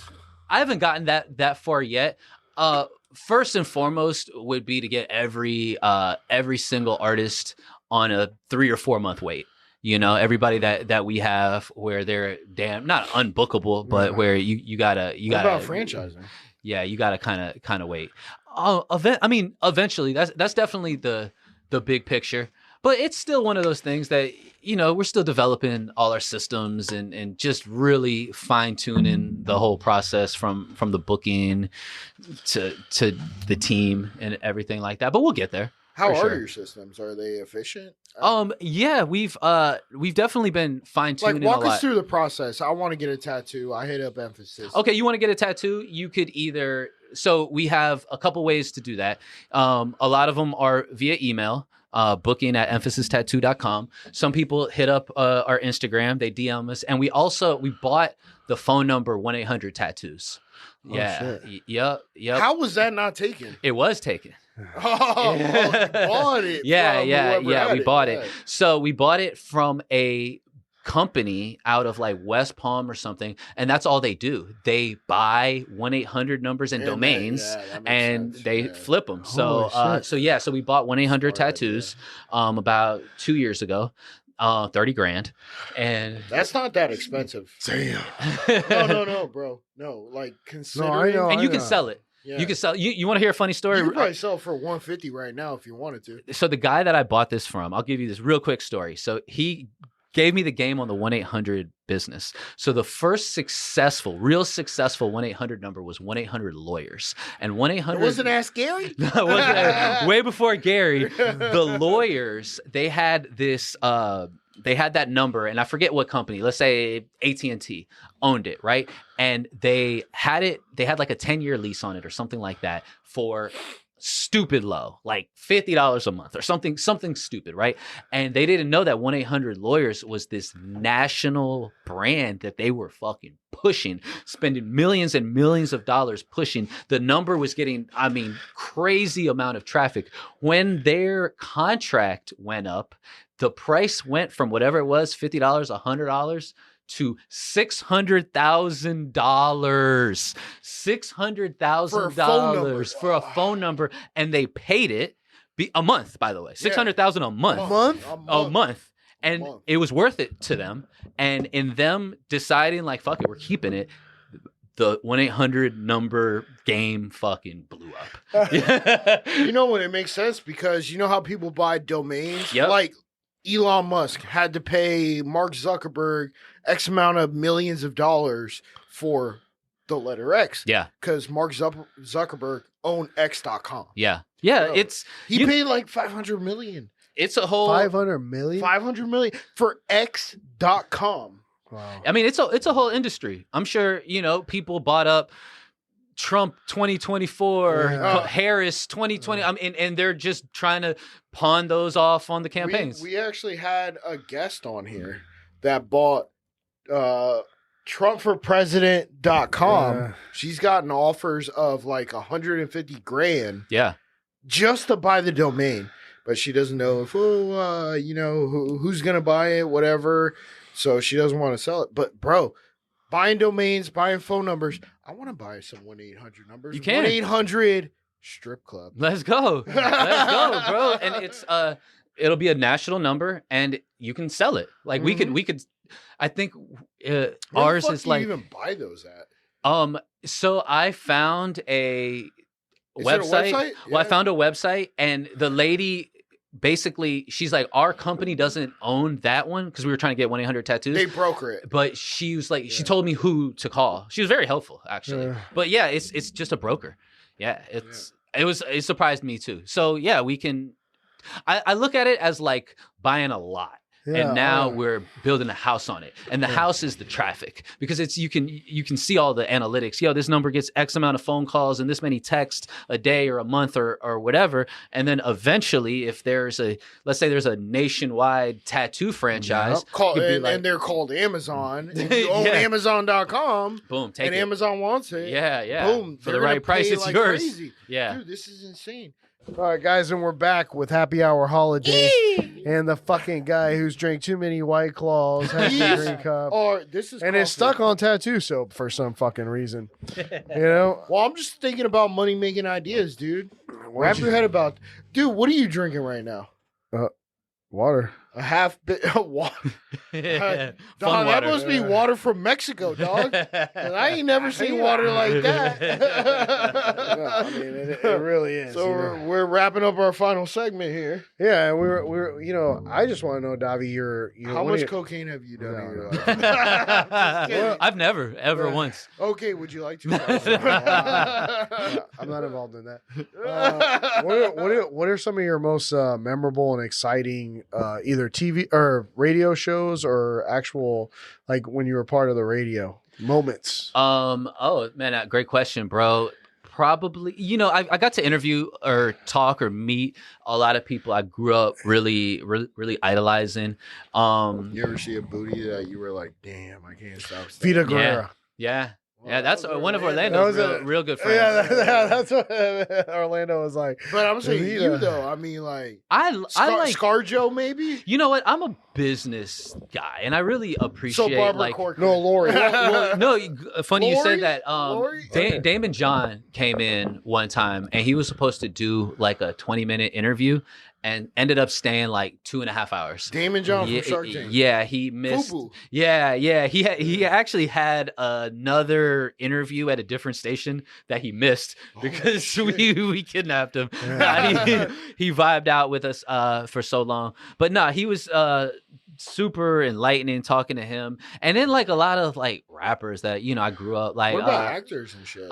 I haven't gotten that far yet. First and foremost would be to get every single artist on a 3 or 4 month wait. You know, everybody that we have where they're not unbookable, but where you gotta What about franchising? Yeah, you gotta kind of wait. Eventually, that's definitely the big picture. But it's still one of those things that, you know, we're still developing all our systems and just really fine tuning the whole process from the booking to the team and everything like that. But we'll get there. How for are sure. your systems? Are they efficient? Yeah, we've definitely been fine tuning Like, walk a lot. us through the process. I want to get a tattoo. I hit up Emphasis. Okay, you want to get a tattoo? You could either. So we have a couple ways to do that. A lot of them are via email. Booking at emphasistattoo.com. Some people hit up our Instagram, they DM us, and we bought the phone number 1-800-tattoos. Shit. Yep. How was that not taken? It was taken. Oh, you bought it. Yeah, from yeah, whoever yeah. had We bought Yeah. it. So we bought it from a company out of like West Palm or something, and that's all they do. They buy 1-800 numbers and domains, that makes and sense. they flip them. So, Holy shit. so we bought 1-800 Smart tattoos, about 2 years ago, 30 grand, and That's not that expensive. Damn. No, bro. No, like considering. know. and you I can know. sell it. Yeah. You can sell. You want to hear a funny story? You could probably sell it for $150 right now if you wanted to. So the guy that I bought this from, I'll give you this real quick story. So he gave me the game on the 1-800 business. So the first real successful 1-800 number was 1-800 lawyers. And 1-800 It wasn't Ask Gary? No, it wasn't. Way before Gary, the lawyers, they had this they had that number, and I forget what company, let's say AT&T owned it, right? And they had like a 10-year lease on it or something like that for stupid low, like $50 a month or something stupid, right? And they didn't know that 1-800 Lawyers was this national brand that they were fucking pushing, spending millions and millions of dollars pushing. The number was getting, crazy amount of traffic. When their contract went up, the price went from whatever it was, $50, $100 to $600,000. $600,000 for a phone number, and they paid it a month, by the way. $600,000 a month. A month. And it was worth it to them. And in them deciding, like, fuck it, we're keeping it, the 1-800 number game fucking blew up. You know when it makes sense? Because you know how people buy domains? Yep. Like Elon Musk had to pay Mark Zuckerberg X amount of millions of dollars for the letter X. Yeah. Because Mark Zuckerberg owned X.com. Yeah. Bro, It's He paid like $500 million. it's a whole 500 million? $500 million for X.com. Wow. I mean, it's a whole industry. I'm sure, people bought up Trump 2024, Yeah. Harris 2020. And they're just trying to pawn those off on the campaigns. We actually had a guest on here that bought TrumpForPresident.com. Yeah. She's gotten offers of like 150 grand Yeah. just to buy the domain, but she doesn't know if who's gonna buy it, whatever. So she doesn't want to sell it. But bro, buying domains, buying phone numbers. I want to buy some 1-800 numbers. You can. 1-800 strip club. Let's go. Let's go, bro. And it's it'll be a national number and you can sell it. Like we could I think ours is like, you even buy those at? So I found a Is it a website. website? Well, I Yeah. found a website and the lady basically, she's like, our company doesn't own that one because we were trying to get 1-800 tattoos. They broker it. But she was like, she Yeah. told me who to call. She was very helpful, actually. Yeah. But yeah, it's just a broker. Yeah, it surprised me too. So yeah, we can. I look at it as like buying a lot. Yeah, And now we're building a house on it, and the house is the traffic because it's you can see all the analytics. Yo, this number gets X amount of phone calls and this many texts a day or a month or whatever. And then eventually, if let's say there's a nationwide tattoo franchise, And they're called Amazon. If you own Yeah. Amazon.com boom, take and it. Amazon wants it, Yeah. boom, For they're the gonna right price, pay it's like yours. crazy. Yeah. Dude, this is insane. All right, guys, and we're back with Happy Hour Holidaze. And the fucking guy who's drank too many White Claws has He's- the drink cup. This is And it's coffee. stuck on tattoo soap for some fucking reason. You know? Well, I'm just thinking about money making ideas, dude. Wrap your head about, dude. What are you drinking right now? Water. A half bit of water. Fun Dog, that water. must be water from Mexico, dog. And I ain't never seen water like No, that. I mean, it really is. So you know? we're wrapping up our final segment here. Yeah, and we're I just want to know, Davy, How much cocaine have you done in your life? I've never, ever once. Okay, would you like to? I'm not involved in that. What are some of your most memorable and exciting either TV or radio shows or actual, like when you were part of the radio moments? Oh man, great question, bro. Probably, I got to interview or talk or meet a lot of people I grew up really idolizing. You ever see a booty that you were like, damn, I can't stop? Vita Guerra. Yeah. Well, Yeah, that's that was one of Orlando. Orlando's That was real good friends. Yeah, that's what Orlando was like. But I'm saying Vita. you though. I mean, like I like, ScarJo, maybe. you know what? I'm a business guy, and I really So appreciate Barbara like. Corcoran. No, Lori. No, funny you Lori? said that. Lori? Damon John came in one time, and he was supposed to do like a 20-minute interview, and ended up staying like 2.5 hours. Damon John Yeah, from Shark Tank. yeah, he missed. Fubu. Yeah. He actually had another interview at a different station that he missed because shit. we kidnapped him. Yeah. He vibed out with us for so long, but no, he was super enlightening talking to him, and then like a lot of like rappers that I grew up like. What about actors and shit?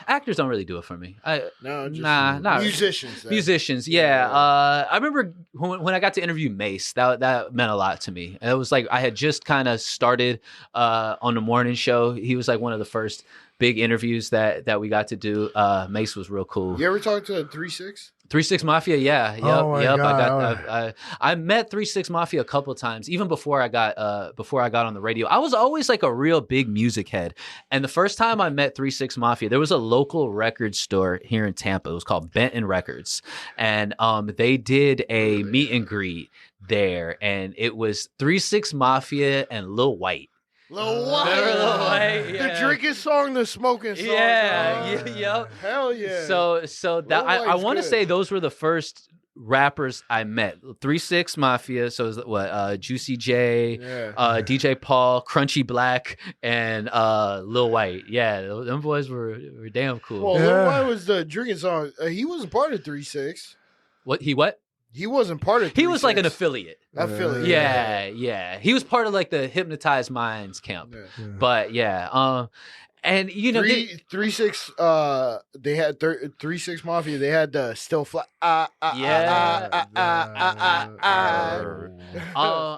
Actors don't really do it for me. No, just not musicians. then. Musicians, yeah. I remember when I got to interview Mace, that meant a lot to me. And it was like I had just kind of started on the morning show. He was like one of the first big interviews that we got to do. Mace was real cool. You ever talk to 3-6? 3-6 Mafia, yeah, yep, Oh my yep. God. I met 3-6 Mafia a couple of times, even before I got on the radio. I was always like a real big music head, and the first time I met 3-6 Mafia, there was a local record store here in Tampa. It was called Benton Records, and they did a meet and greet there, and it was 3-6 Mafia and Lil White. Lil Lil White. White, The yeah. drinking song, the smoking song. Yeah, yep. Hell yeah. So that Lil I White's want to good. say those were the first rappers I met. 3-6 Mafia. So it was what Juicy J, Yeah. DJ Paul, Crunchy Black, and Lil White. Yeah, them boys were damn cool. Well, Yeah. Lil White was the drinking song. He wasn't part of 3-6. What? He wasn't part of 3-6. He was like an affiliate. affiliate. Yeah. He was part of like the Hypnotized Minds camp. Yeah. But yeah, And you know, 3-6. They had 3-6 Mafia. They had the still fly. I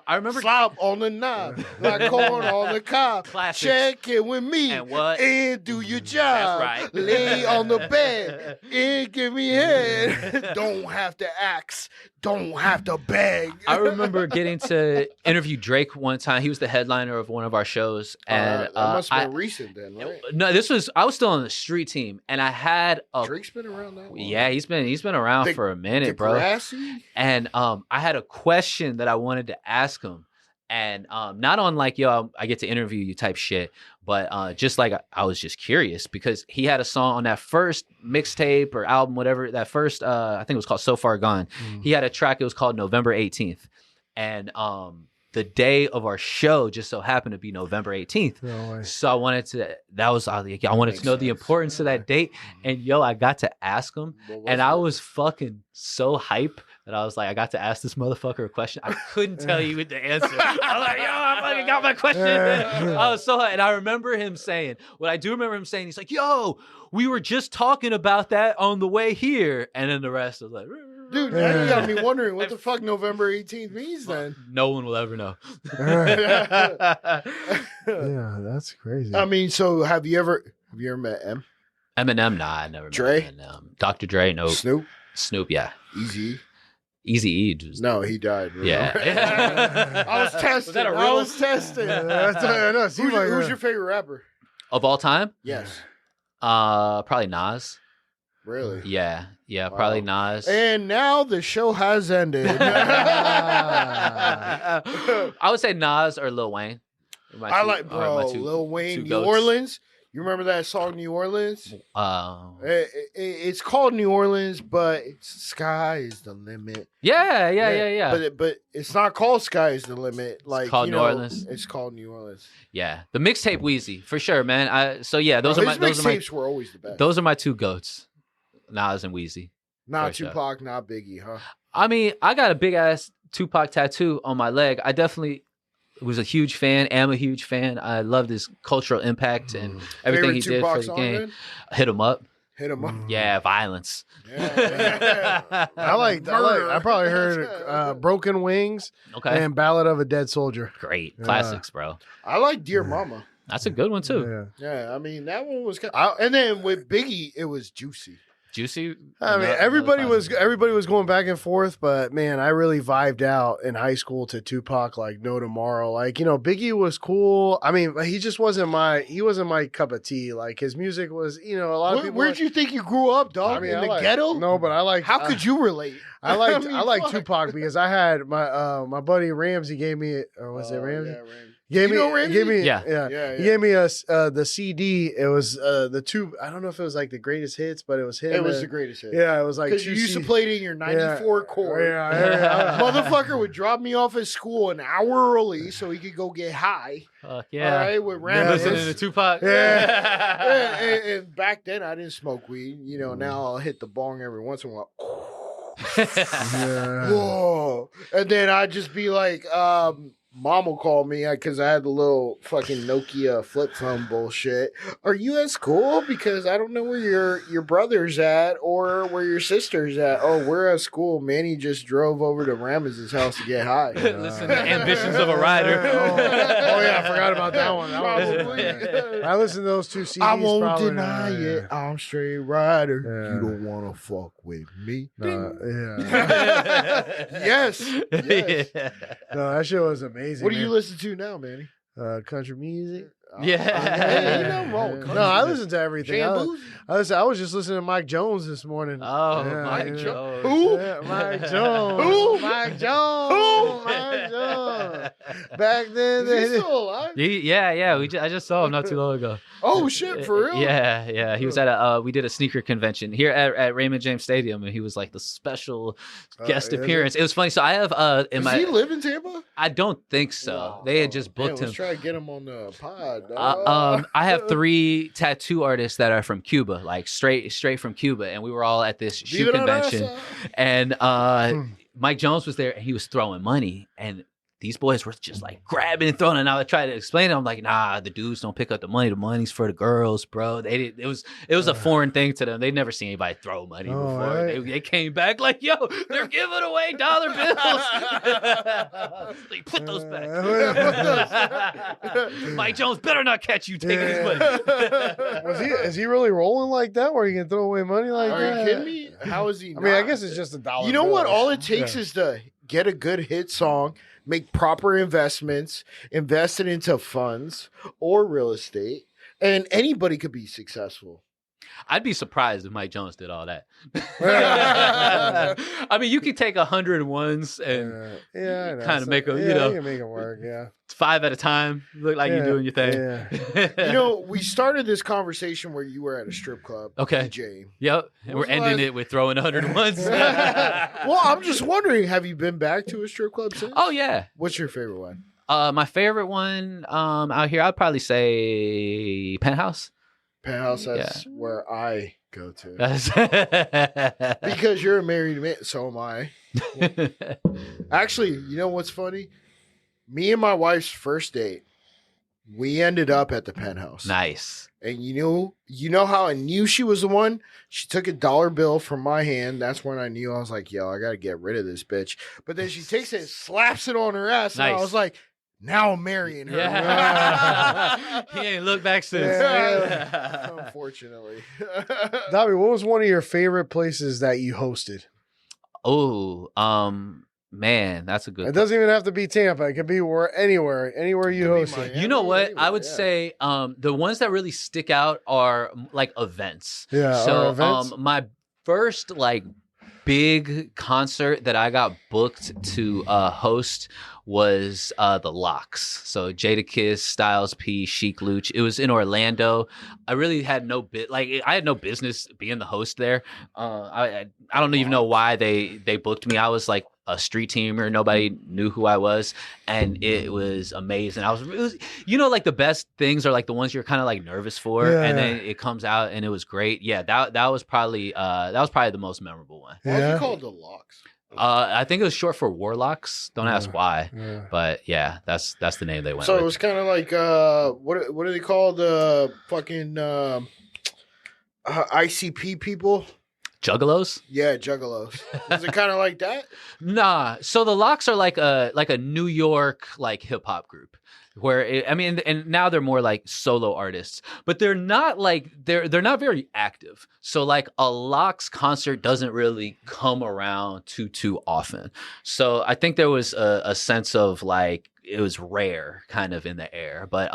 remember Slop on the knob, like corn on the cob. Classics. Check it with me And what? and do your job. That's right. Lay on the bed and give me head. Don't have to ask. Don't have to beg. I remember getting to interview Drake one time. He was the headliner of one of our shows, and that must have been recent then, right? No, I was still on the street team, and I had a Drake's been around that long. Yeah, he's been around for a minute, bro. Degrassi? And I had a question that I wanted to ask him, and not on like, yo, I get to interview you type shit, but just like I was just curious because he had a song on that first mixtape or album, whatever, that first I think it was called So Far Gone. He had a track, it was called November 18th, and the day of our show just so happened to be November 18th. No way. So I wanted to know the importance of that date. And yo, I got to ask him, and I was fucking so hype that I was like, I got to ask this motherfucker a question. I couldn't tell you the answer. I was like, yo, I fucking got my question. I was so hyped. And I remember him saying, he's like, yo, we were just talking about that on the way here. And then the rest was like, dude, now you got me wondering what the fuck November 18th means then. No one will ever know. Yeah, that's crazy. I mean, so have you ever met M? Eminem, nah, I never Dre? met Eminem. Dr. Dre, no. Snoop? Yeah. Easy. Easy E. No, he died. Bro. Yeah. I was testing. Was that a I real- was testing. Who's your favorite rapper? Of all time? Yes. Probably Nas. Really? Yeah, Wow. probably Nas. And now the show has ended. I would say Nas or Lil Wayne. I like, bro, Lil Wayne, New Orleans. You remember that song, New Orleans? It's called New Orleans, but sky is the limit. Yeah. But it's not called Sky is the Limit. Like, called New Orleans. It's called New Orleans. Yeah, the mixtape Wheezy for sure, man. Those are my mixtapes were always the best. Those are my two goats, Nas and Wheezy. Not for Tupac, not Biggie, huh? I mean, I got a big ass Tupac tattoo on my leg. I definitely was a huge fan, am a huge fan. I love his cultural impact and everything he did for the game. Then? Hit him up. Yeah, violence. Yeah. I probably heard Broken Wings and Ballad of a Dead Soldier. Great. Classics, bro. I like Dear Mama. That's a good one too. Yeah, I mean, that one was and then with Biggie, it was Juicy. Juicy. I mean, everybody was going back and forth, but man, I really vibed out in high school to Tupac like no tomorrow. Like, you know, Biggie was cool. I mean, he just wasn't my cup of tea. Like his music was, you know, a lot of people. Where'd you think you grew up, dog? I mean, in the like, ghetto? No, but I like. How could you relate? I like Tupac because I had my buddy Ramsey gave me, or was it Ramsey? Yeah, Ramsey. He gave me Yeah. He gave me the CD. It was the two. I don't know if it was like the greatest hits, but it was him. It was the greatest hit. Yeah, it was like because you used to play it in your '94 Cord. Yeah, Motherfucker would drop me off at school an hour early so he could go get high. Yeah. All right, with Ramsey. Listening to Tupac. Yeah. And back then I didn't smoke weed. You know, now I'll hit the bong every once in a while. Whoa. And then I'd just be like, Mom will call me because I had the little fucking Nokia flip phone bullshit. Are you at school? Because I don't know where your brother's at or where your sister's at. Oh, we're at school. Manny just drove over to Rames's house to get high. Listen to Ambitions of a Rider. Yeah, I forgot about that one. Probably. I listened to those two CDs. I won't probably, deny it. I'm straight rider. You don't want to fuck with me. Yes. No, that shit was amazing. What do you listen to now, Manny? Country music. Yeah. You know, wrong. No, I listen to everything. I Boozy? was just listening to Mike Jones this morning. Oh, Yeah, Mike yeah. Jones. Who? Yeah, Mike Jones. Who? Mike Jones. Who? Mike Jones. Back then, Is he still alive? Yeah. I just saw him not too long ago. Oh shit, for real? Yeah. He was at we did a sneaker convention here at Raymond James Stadium, and he was like the special guest appearance. It was funny. So I have Does he live in Tampa? I don't think so. Wow. They had just booked him. Let's try to get him on the pod. dog. I have 3 tattoo artists that are from Cuba, like straight from Cuba, and we were all at this shoe Viva la convention, raza. and Mike Jones was there, and he was throwing money, and these boys were just like grabbing and throwing, and I would try to explain it. I'm like, nah, the dudes don't pick up the money. The money's for the girls, bro. They did. It was a foreign thing to them. They'd never seen anybody throw money before. Right. They came back like, yo, they're giving away dollar bills. Like, put those back. Mike Jones better not catch you taking his money. Is he really rolling like that where he can throw away money like Are that? you kidding me? How is he? I mean, I guess it's just a dollar. You know what? bill. All it takes is to get a good hit song, make proper investments, invest it into funds or real estate, and anybody could be successful. I'd be surprised if Mike Jones did all that. I mean, you could take 100 ones and kind of make them, you can make it work. Yeah, 5 at a time. Look like you're doing your thing. Yeah. You know, we started this conversation where you were at a strip club. Okay. DJ. Yep. And we're ending it with throwing 100 ones. Well, I'm just wondering, have you been back to a strip club since? Oh, yeah. What's your favorite one? My favorite one out here, I'd probably say Penthouse. Penthouse, that's where I go to. Because you're a married man, so am I. Actually, you know what's funny? Me and my wife's first date, we ended up at the Penthouse. Nice. And you know how I knew she was the one? She took a dollar bill from my hand. That's when I knew. I was like, yo, I got to get rid of this bitch. But then she takes it, slaps it on her ass. Nice. And I was like, now I'm marrying her. Yeah. He ain't looked back since. Unfortunately. Davy, what was one of your favorite places that you hosted? Oh, man, that's a good It doesn't even have to be Tampa. It could be anywhere you hosted. Miami, You know what? anywhere, I would say the ones that really stick out are like events. Yeah, So or events. my first like big concert that I got booked to host was the Locks. So Jadakiss, Styles P, Chic Luch. It was in Orlando. I really had I had no business being the host there. I don't even know why they booked me. I was like a street teamer. Nobody knew who I was, and it was amazing. It was like the best things are like the ones you're kind of like nervous for, and then it comes out and it was great. Yeah, that was probably the most memorable one. Why is it called the Locks? I think it was short for Warlocks. Don't ask why, but yeah, that's the name they went So with. it was kind of like what do they call the fucking ICP people? Juggalos? Yeah, juggalos. Is it kind of like that? Nah. So the Locks are like a New York like hip hop group. And now they're more like solo artists, but they're not like they're not very active. So like a Locks concert doesn't really come around too often. So I think there was a sense of like it was rare kind of in the air, but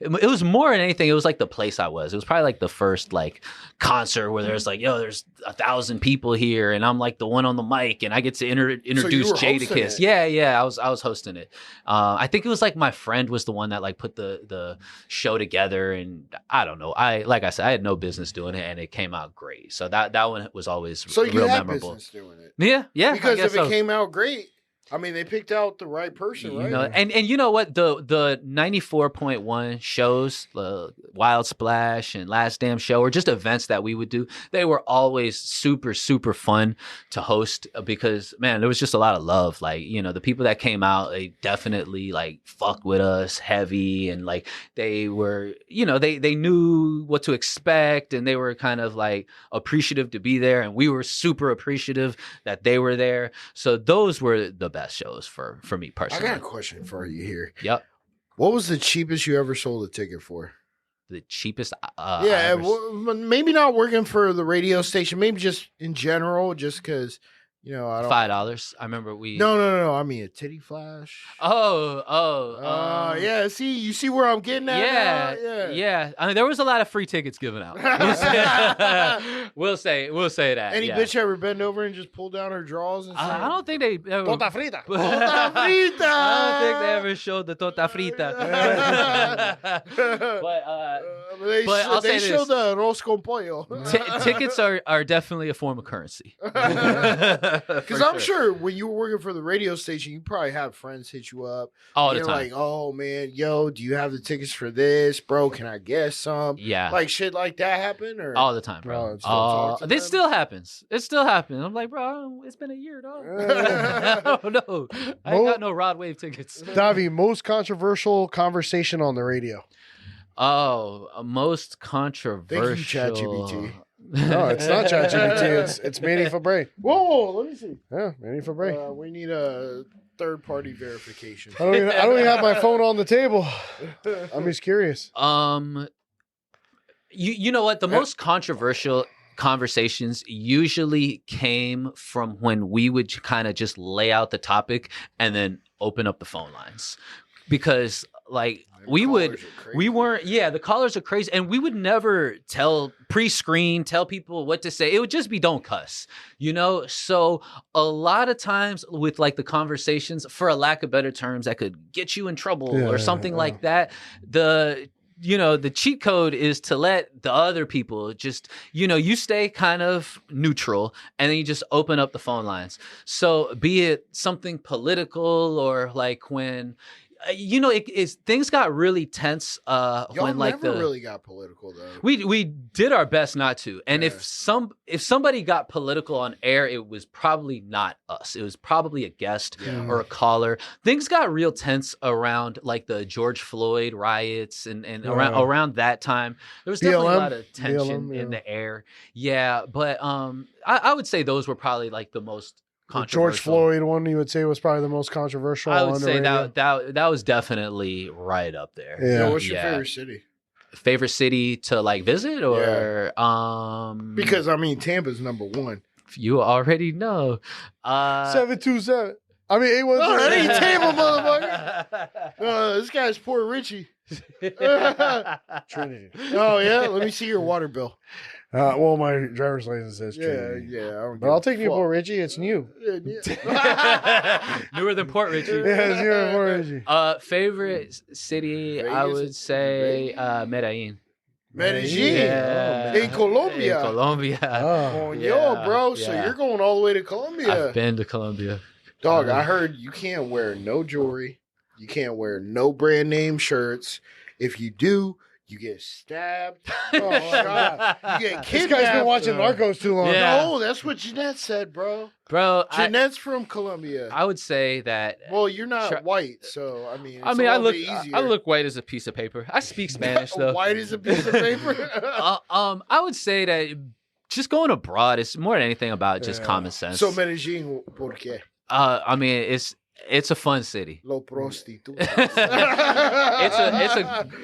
it was more than anything. It was like the place I was. It was probably like the first like concert where there's like, yo, there's 1,000 people here, and I'm like the one on the mic, and I get to introduce Jadakiss. Yeah, I was hosting it. I think it was like my friend was the one that like put the show together, and I don't know. Like I said, I had no business doing it, and it came out great. So that one was always so you real had memorable. business doing it. Yeah. Because if it came out great, I mean, they picked out the right person, right? You know, and you know what? The 94.1 shows, Wild Splash and Last Damn Show, or just events that we would do, they were always super, super fun to host because, man, there was just a lot of love. Like, you know, the people that came out, they definitely like fucked with us heavy, and like they were, you know, they knew what to expect, and they were kind of like appreciative to be there, and we were super appreciative that they were there. So those were the best shows for me personally. I got a question for you here. Yep. What was the cheapest you ever sold a ticket for? The cheapest. Maybe not working for the radio station. Maybe just in general, just because, you know, I don't. $5. I remember we. No. I mean a titty flash. Yeah. See, you see where I'm getting at? Yeah. I mean, there was a lot of free tickets given out. We'll say that. Any bitch ever bend over and just pull down her drawers and I don't think they. Torta frita. Torta frita. I don't think they ever showed the torta frita. But they show the arroz con pollo. Tickets are definitely a form of currency. Because I'm sure when you were working for the radio station, you probably have friends hit you up all the They're time. like, oh man, yo, do you have the tickets for this, bro? Can I get some? Yeah. Like shit like that happen, or All the time, Oh, bro. it's still talk to This them? still happens. It still happens. I'm like, bro, it's been a year, dog. I don't know. I ain't got no Rod Wave tickets. Davy, most controversial conversation on the radio. Oh, most controversial. Thank you, ChatGPT. No, it's not ChatGPT. It's Manny Febre. Whoa, let me see. Yeah, Manny Febre. We need a third-party verification. I don't even have my phone on the table. I'm just curious. You know what? The most controversial conversations usually came from when we would kind of just lay out the topic and then open up the phone lines, because like the callers are crazy, and we would never pre-screen, tell people what to say. It would just be don't cuss, you know? So a lot of times with like the conversations, for a lack of better terms, that could get you in trouble or something like that. The cheat code is to let the other people just, you stay kind of neutral, and then you just open up the phone lines. So be it something political, or like when, things got really tense. Y'all when like never really got political though. We did our best not to. And if somebody got political on air, it was probably not us. It was probably a guest or a caller. Things got real tense around like the George Floyd riots and around that time. There was definitely a lot of tension in the air. Yeah, but I would say those were probably like the most the George Floyd one, you would say, was probably the most controversial. I would say that was definitely right up there. Yeah. What's your favorite city? Favorite city to like visit, or because I mean Tampa's number one. You already know. 727. I mean 813. No, that ain't Tampa, motherfucker. This guy's poor Richie. Trinity. Oh yeah, let me see your water bill. Well, my driver's license says Trinity. Yeah. But I'll take Newport Richie. It's new. Newer than Port Richie. Yeah, it's newer than Port Richie. Favorite city, I would say Medellin. Medellin. Yeah. In Colombia. In Colombia. Oh. Yo, bro. So you're going all the way to Colombia. I've been to Colombia. Dog, I heard you can't wear no jewelry. You can't wear no brand name shirts. If you do, you get stabbed. Oh, my God. You get kidnapped. This guy's been watching Narcos too long. Yeah. No, that's what Jeanette said, bro. Bro, Jeanette's from Colombia. I would say that. Well, you're not white, so I mean, I look white as a piece of paper. I speak Spanish though. White as a piece of paper. I would say that just going abroad is more than anything about just common sense. So Medellin, ¿por qué? I mean, it's a fun city. Lo prostitutas.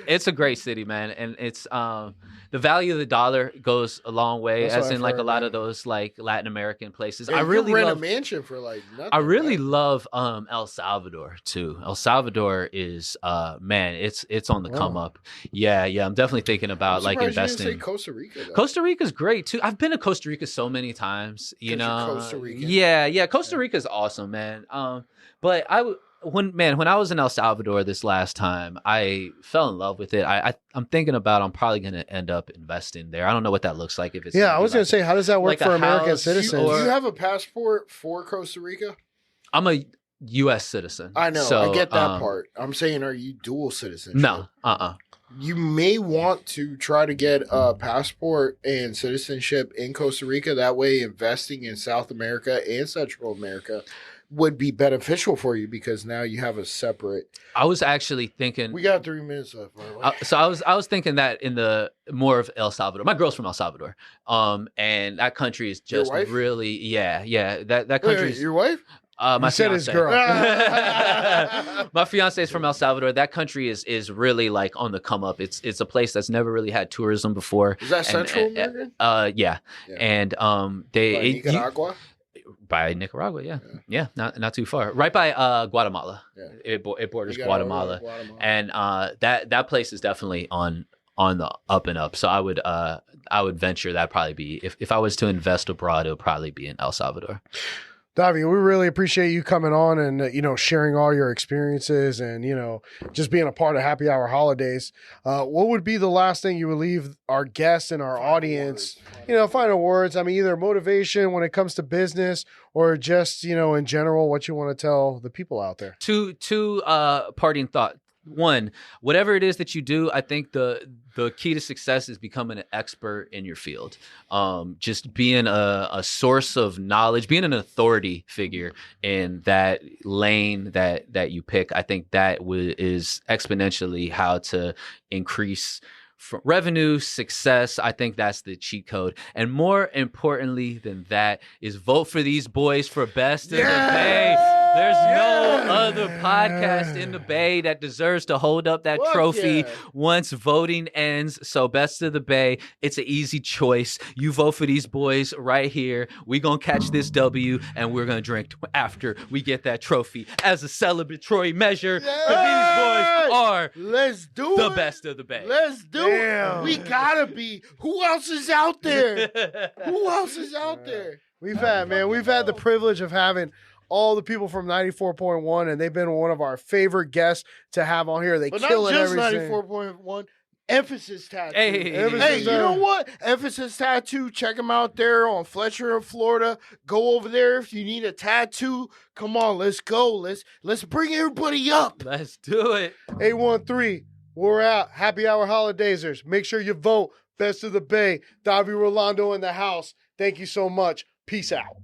it's a great city, man, and it's the value of the dollar goes a long way, That's as what in I've like heard, a lot man. of those like Latin American places. Man, I really rent love a mansion for like nothing. I really right? love El Salvador too. El Salvador is man, it's on the come up. Yeah, I'm definitely thinking about I'm like surprised you investing. didn't say Costa Rica. Though. Costa Rica's great too. I've been to Costa Rica so many times, you 'Cause know. you're Costa Rican. Yeah, Costa Rica's awesome, man. But when I was in El Salvador this last time, I fell in love with it. I'm thinking about I'm probably gonna end up investing there. I don't know what that looks like. If it's I was gonna say, how does that work like for a American house citizens? Do you have a passport for Costa Rica? I'm a U.S. citizen. I know. So, I get that part. I'm saying, are you dual citizenship? No. You may want to try to get a passport and citizenship in Costa Rica. That way, investing in South America and Central America would be beneficial for you because now you have a separate. I was actually thinking. We got 3 minutes left. By the way. So I was thinking that in the more of El Salvador. My girl's from El Salvador, and that country is just Your wife? really that country. Wait, your wife? My said his fiance. girl. My fiance is from El Salvador. That country is really like on the come up. It's a place that's never really had tourism before. Is that Central American? Yeah. And Like Nicaragua? by Nicaragua, yeah, not too far, right by Guatemala. Yeah. It borders Nicaragua, Guatemala, and that place is definitely on the up and up. So I would venture that probably be if I was to invest abroad, it would probably be in El Salvador. Davy, we really appreciate you coming on and, sharing all your experiences and, just being a part of Happy Hour Holidaze. What would be the last thing you would leave our guests and our audience, final words? I mean, either motivation when it comes to business or just, in general, what you want to tell the people out there. Two parting thought. One, whatever it is that you do, I think the key to success is becoming an expert in your field. Just being a source of knowledge, being an authority figure in that lane that you pick. I think that is exponentially how to increase revenue, success. I think that's the cheat code. And more importantly than that is vote for these boys for Best in the Bay. There's no other podcast in the Bay that deserves to hold up that trophy once voting ends. So Best of the Bay, it's an easy choice. You vote for these boys right here. We're going to catch this W and we're going to drink after we get that trophy as a celebratory measure. Because these boys are the Best of the Bay. Let's do it. We got to be. Who else is out there? Who else is out there? We've had the privilege of having all the people from 94.1, and they've been one of our favorite guests to have on here. They kill it every Not just 94.1. Emphasis Tattoo. Hey, you know what? Emphasis Tattoo. Check them out there on Fletcher in Florida. Go over there if you need a tattoo. Come on, let's go. Let's bring everybody up. Let's do it. 813. We're out. Happy Hour Holidazers. Make sure you vote. Best of the Bay. Davy Rolando in the house. Thank you so much. Peace out.